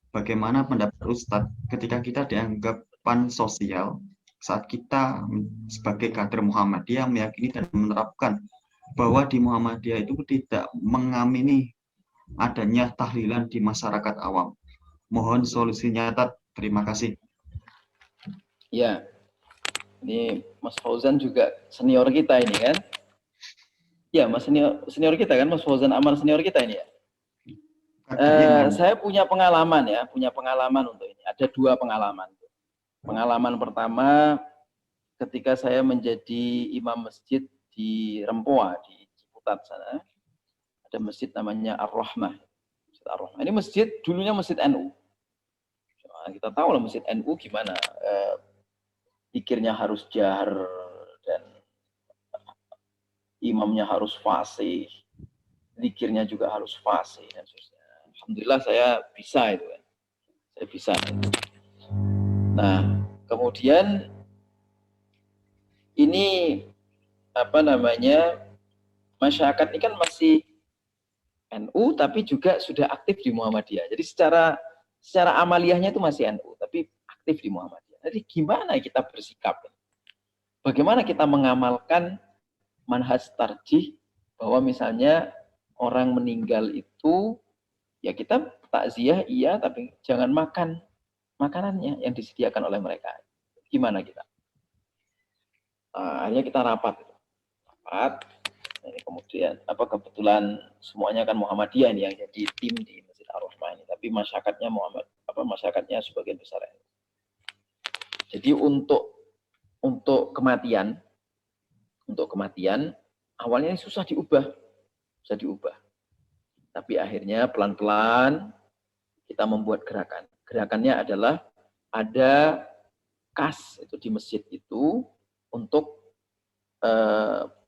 Bagaimana pendapat Ustadz ketika kita dianggap pansosial saat kita sebagai kader Muhammadiyah meyakini dan menerapkan bahwa di Muhammadiyah itu tidak mengamini adanya tahlilan di masyarakat awam. Mohon solusinya, Tat. Terima kasih. Ya, ini Mas Fauzan juga senior kita ini kan? Ya, Mas senior kita kan, Mas Fauzan Amar senior kita ini ya. Saya punya pengalaman ya, untuk ini. Ada dua pengalaman. Pengalaman pertama ketika saya menjadi imam masjid di Rempoa, di Ciputat sana. Ada masjid namanya Ar-Rahmah. Ini masjid, dulunya masjid NU. Nah, kita tahu lah masjid NU gimana. Pikirnya harus jahar dan imamnya harus fasih. Zikirnya juga harus fasih dan sebagainya. Alhamdulillah saya bisa itu kan. Saya bisa. Nah, kemudian ini apa namanya? Masyarakat ini kan masih NU tapi juga sudah aktif di Muhammadiyah. Jadi secara amaliyahnya itu masih NU tapi aktif di Muhammadiyah. Jadi gimana kita bersikap? Bagaimana kita mengamalkan manhaj tarjih bahwa misalnya orang meninggal itu ya kita takziah iya tapi jangan makan makanannya yang disediakan oleh mereka. Gimana kita? Akhirnya kita rapat. Ini kemudian kebetulan semuanya kan Muhammadiyah ini yang jadi tim di Masjid Ar-Rahmah ini, tapi masyarakatnya masyarakatnya sebagian besar NU. Jadi untuk kematian awalnya susah diubah. Tapi akhirnya pelan-pelan kita membuat gerakan. Gerakannya adalah ada kas itu di masjid itu untuk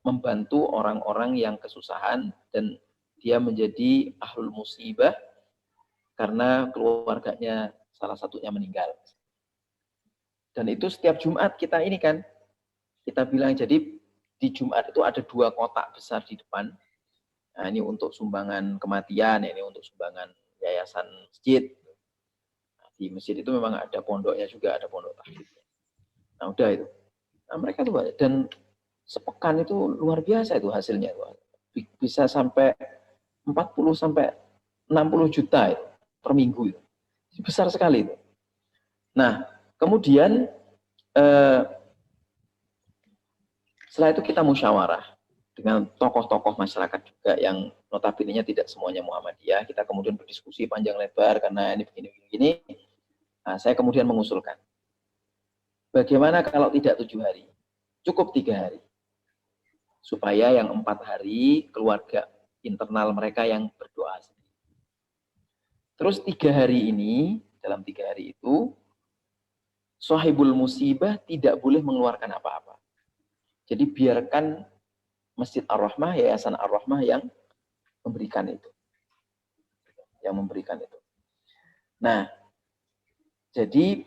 membantu orang-orang yang kesusahan dan dia menjadi ahlul musibah karena keluarganya salah satunya meninggal. Dan itu setiap Jumat kita ini kan, kita bilang jadi di Jumat itu ada 2 kotak besar di depan. Nah, ini untuk sumbangan kematian, ini untuk sumbangan yayasan masjid. Nah, di masjid itu memang ada pondoknya juga, ada pondok tahfidz. Nah, udah itu. Nah, mereka tuh banyak. Dan sepekan itu luar biasa itu hasilnya. Bisa sampai 40 sampai 60 juta itu, per minggu itu. Besar sekali itu. Nah, kemudian setelah itu kita musyawarah dengan tokoh-tokoh masyarakat juga yang notabene-nya tidak semuanya Muhammadiyah. Kita kemudian berdiskusi panjang lebar karena ini begini. Nah, saya kemudian mengusulkan, bagaimana kalau tidak 7 hari, cukup 3 hari, supaya yang 4 hari keluarga internal mereka yang berdoa. Terus 3 hari ini, dalam 3 hari itu, sahibul musibah tidak boleh mengeluarkan apa-apa. Jadi biarkan Masjid Ar-Rahmah, Yayasan Ar-Rahmah yang memberikan itu. Nah, jadi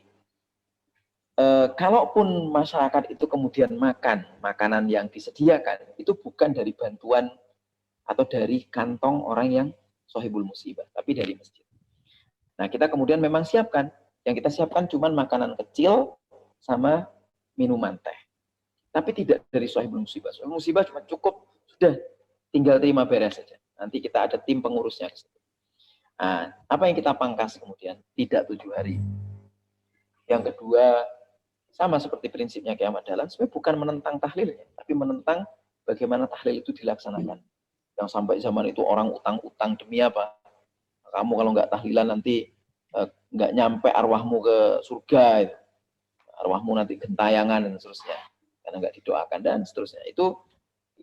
kalaupun masyarakat itu kemudian makan makanan yang disediakan, itu bukan dari bantuan atau dari kantong orang yang Sohibul Musibah, tapi dari masjid. Nah, kita kemudian memang siapkan. Yang kita siapkan cuma makanan kecil sama minuman teh. Tapi tidak dari Sohibul Musibah. Sohibul Musibah cuma cukup, sudah tinggal terima beres saja. Nanti kita ada tim pengurusnya. Nah, apa yang kita pangkas kemudian? Tidak 7 hari. Yang kedua, sama seperti prinsipnya Kiai Ahmad Dahlan, sebenarnya bukan menentang tahlilnya, tapi menentang bagaimana tahlil itu dilaksanakan. Yang sampai zaman itu orang utang-utang demi apa? Kamu kalau nggak tahlilan nanti nggak nyampe arwahmu ke surga, itu. Arwahmu nanti gentayangan dan seterusnya, karena nggak didoakan dan seterusnya. Itu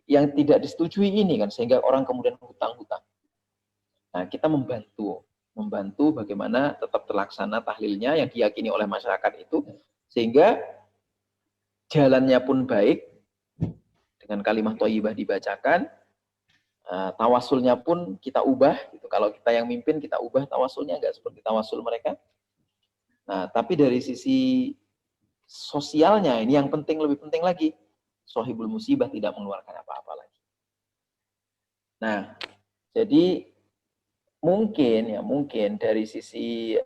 yang tidak disetujui ini kan, sehingga orang kemudian hutang-hutang. Nah, kita membantu bagaimana tetap terlaksana tahlilnya yang diyakini oleh masyarakat itu, sehingga jalannya pun baik, dengan kalimat thayyibah dibacakan, tawasulnya pun kita ubah, gitu. Kalau kita yang mimpin, kita ubah tawasulnya, nggak seperti tawasul mereka. Nah, tapi dari sisi sosialnya, ini yang penting, lebih penting lagi, Sohibul Musibah tidak mengeluarkan apa-apa lagi. Nah, jadi mungkin dari sisi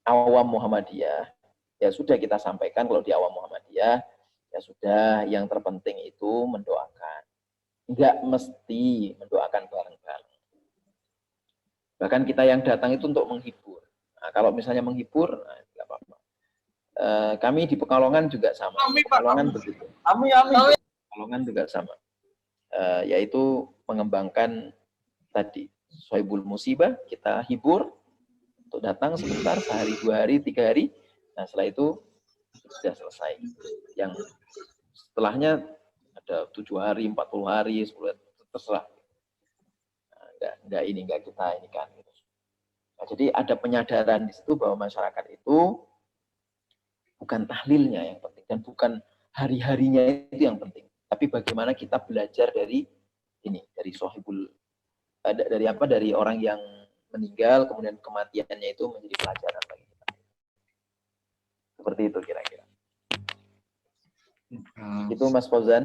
awam Muhammadiyah, ya sudah kita sampaikan kalau di awam Muhammadiyah, ya sudah, yang terpenting itu mendoakan. Enggak mesti mendoakan bareng-bareng. Bahkan kita yang datang itu untuk menghibur. Nah, kalau misalnya menghibur, nah, enggak apa-apa. Kami di Pekalongan juga sama. Pekalongan begitu. Pekalongan juga sama. Yaitu mengembangkan tadi Sohibul Musibah, kita hibur untuk datang sebentar, sehari, 2 hari, 3 hari. Nah, setelah itu sudah selesai. Yang setelahnya ada 7 hari, 40 hari, 10 hari, terserah. Nah, enggak kita ini kan. Nah, jadi ada penyadaran di situ bahwa masyarakat itu bukan tahlilnya yang penting dan bukan hari-harinya itu yang penting, tapi bagaimana kita belajar dari ini, dari Sohibul, dari orang yang meninggal kemudian kematiannya itu menjadi pelajaran bagi kita. Seperti itu kira-kira. Itu Mas Fauzan.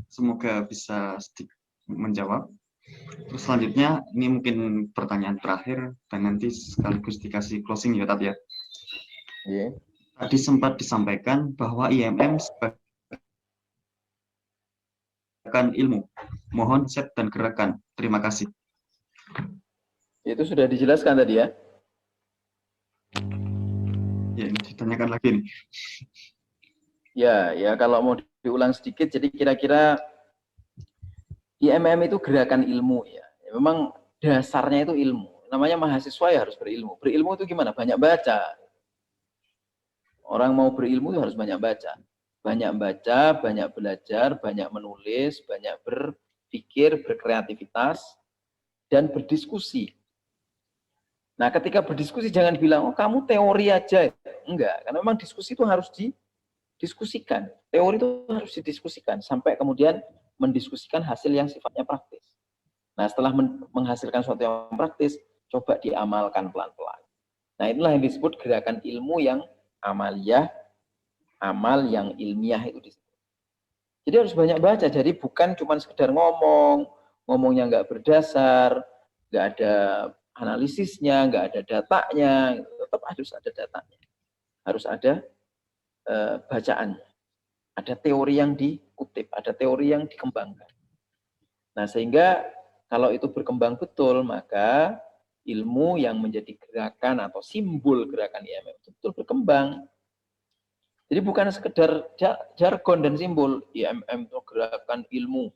Semoga bisa sedikit menjawab. Terus selanjutnya, ini mungkin pertanyaan terakhir dan nanti sekaligus dikasih closing ya, Tat ya. Yeah. Tadi sempat disampaikan bahwa IMM sebagai ilmu. Mohon set dan gerakan. Terima kasih. Itu sudah dijelaskan tadi ya. Ya, ini ditanyakan lagi nih. Ya, kalau mau diulang sedikit, jadi kira-kira IMM itu gerakan ilmu ya. Memang dasarnya itu ilmu. Namanya mahasiswa ya harus berilmu. Berilmu itu gimana? Banyak baca. Orang mau berilmu itu harus banyak baca. Banyak baca, banyak belajar, banyak menulis, banyak berpikir, berkreativitas, dan berdiskusi. Nah, ketika berdiskusi jangan bilang, oh kamu teori aja. Enggak, karena memang diskusi itu harus didiskusikan. Teori itu harus didiskusikan sampai kemudian mendiskusikan hasil yang sifatnya praktis. Nah, setelah menghasilkan sesuatu yang praktis, coba diamalkan pelan-pelan. Nah, inilah yang disebut gerakan ilmu yang amaliyah, amal yang ilmiah itu disebut. Jadi harus banyak baca. Jadi bukan cuma sekedar ngomongnya nggak berdasar, nggak ada analisisnya, nggak ada datanya, tetap harus ada datanya. Harus ada bacaannya. Ada teori yang dikutip, ada teori yang dikembangkan. Nah, sehingga kalau itu berkembang betul, maka ilmu yang menjadi gerakan atau simbol gerakan IMM itu betul berkembang. Jadi bukan sekedar jargon dan simbol. IMM itu gerakan ilmu,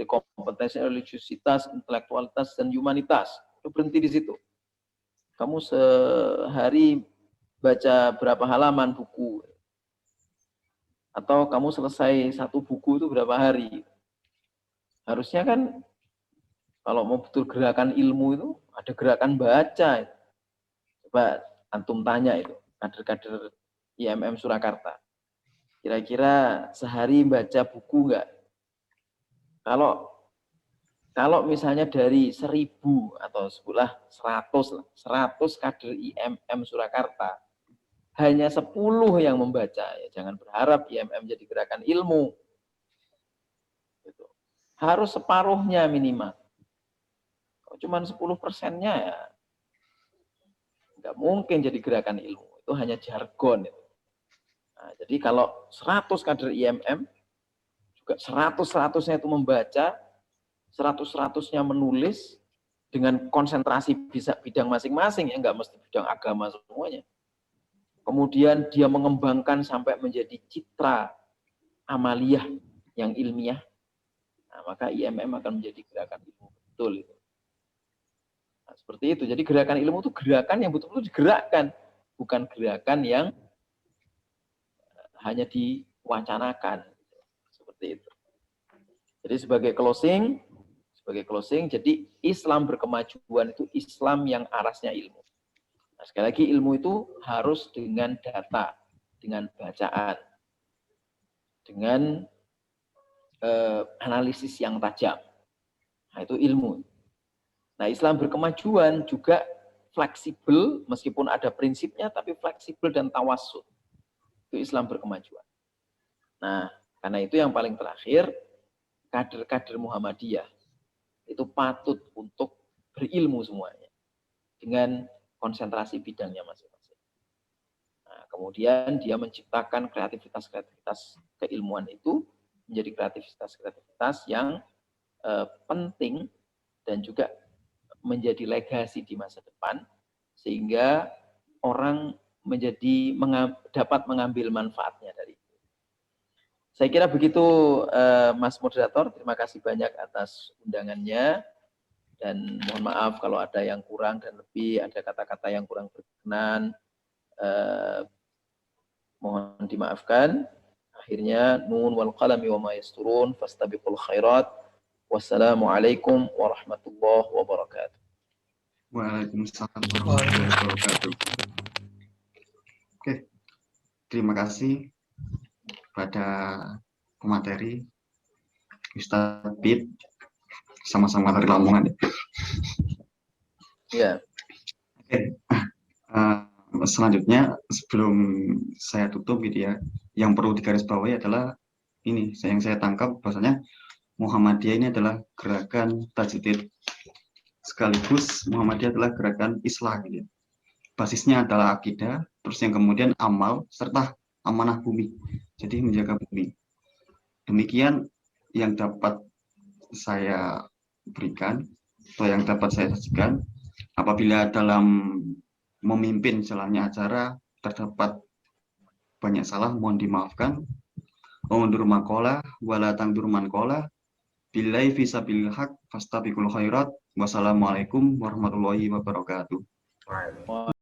kompetensi, religiusitas, intelektualitas, dan humanitas. Itu berhenti di situ. Kamu sehari baca berapa halaman buku? Atau kamu selesai satu buku itu berapa hari? Harusnya kan kalau mau betul gerakan ilmu itu ada gerakan baca. Coba antum tanya itu, kader-kader IMM Surakarta. Kira-kira sehari baca buku enggak? Kalau misalnya dari 1000 atau sebulah 100 kader IMM Surakarta, hanya 10 yang membaca, ya jangan berharap IMM jadi gerakan ilmu. Gitu. Harus separuhnya minimal. cuman 10%-nya ya nggak mungkin jadi gerakan ilmu. Itu hanya jargon itu. Nah, jadi kalau 100 kader IMM juga 100-100-nya itu membaca, 100-100-nya menulis dengan konsentrasi bisa bidang masing-masing, ya nggak mesti bidang agama semuanya. Kemudian dia mengembangkan sampai menjadi citra amaliyah yang ilmiah. Nah, maka IMM akan menjadi gerakan ilmu betul itu. Nah, seperti itu. Jadi gerakan ilmu itu gerakan yang betul-betul digerakkan, bukan gerakan yang hanya diwacanakan. Seperti itu. Jadi sebagai closing, jadi Islam berkemajuan itu Islam yang arasnya ilmu. Nah, sekali lagi ilmu itu harus dengan data, dengan bacaan, dengan analisis yang tajam. Nah, itu ilmu. Nah, Islam berkemajuan juga fleksibel, meskipun ada prinsipnya, tapi fleksibel dan tawasul. Itu Islam berkemajuan. Nah, karena itu yang paling terakhir, kader-kader Muhammadiyah itu patut untuk berilmu semuanya dengan konsentrasi bidangnya masing-masing. Nah, kemudian dia menciptakan kreativitas keilmuan itu menjadi kreativitas yang penting dan juga menjadi legasi di masa depan, sehingga orang dapat mengambil manfaatnya dari itu. Saya kira begitu, Mas Moderator. Terima kasih banyak atas undangannya. Dan mohon maaf kalau ada yang kurang dan lebih, ada kata-kata yang kurang berkenan. Mohon dimaafkan. Akhirnya, nun wal qalami wa ma yasturun, fastabiqul khairat. Wassalamualaikum warahmatullahi wabarakatuh. Waalaikumsalam warahmatullahi wabarakatuh. Oke, terima kasih pada pemateri Ustadz Bid, sama-sama dari Lamongan. Ya. Oke. Selanjutnya, sebelum saya tutup gitu ya, yang perlu digarisbawahi adalah ini, yang saya tangkap bahwasanya Muhammadiyah ini adalah gerakan tajdid, sekaligus Muhammadiyah adalah gerakan Islah gitu ya. Basisnya adalah akidah, terus yang kemudian amal serta amanah bumi, jadi menjaga bumi. Demikian yang dapat saya berikan atau yang dapat saya sajikan. Apabila dalam memimpin jalannya acara terdapat banyak salah, mohon dimaafkan. Undur makola wala tangdur mankola billahi fisabilil haq fastabiqul khairat. Wassalamualaikum warahmatullahi wabarakatuh.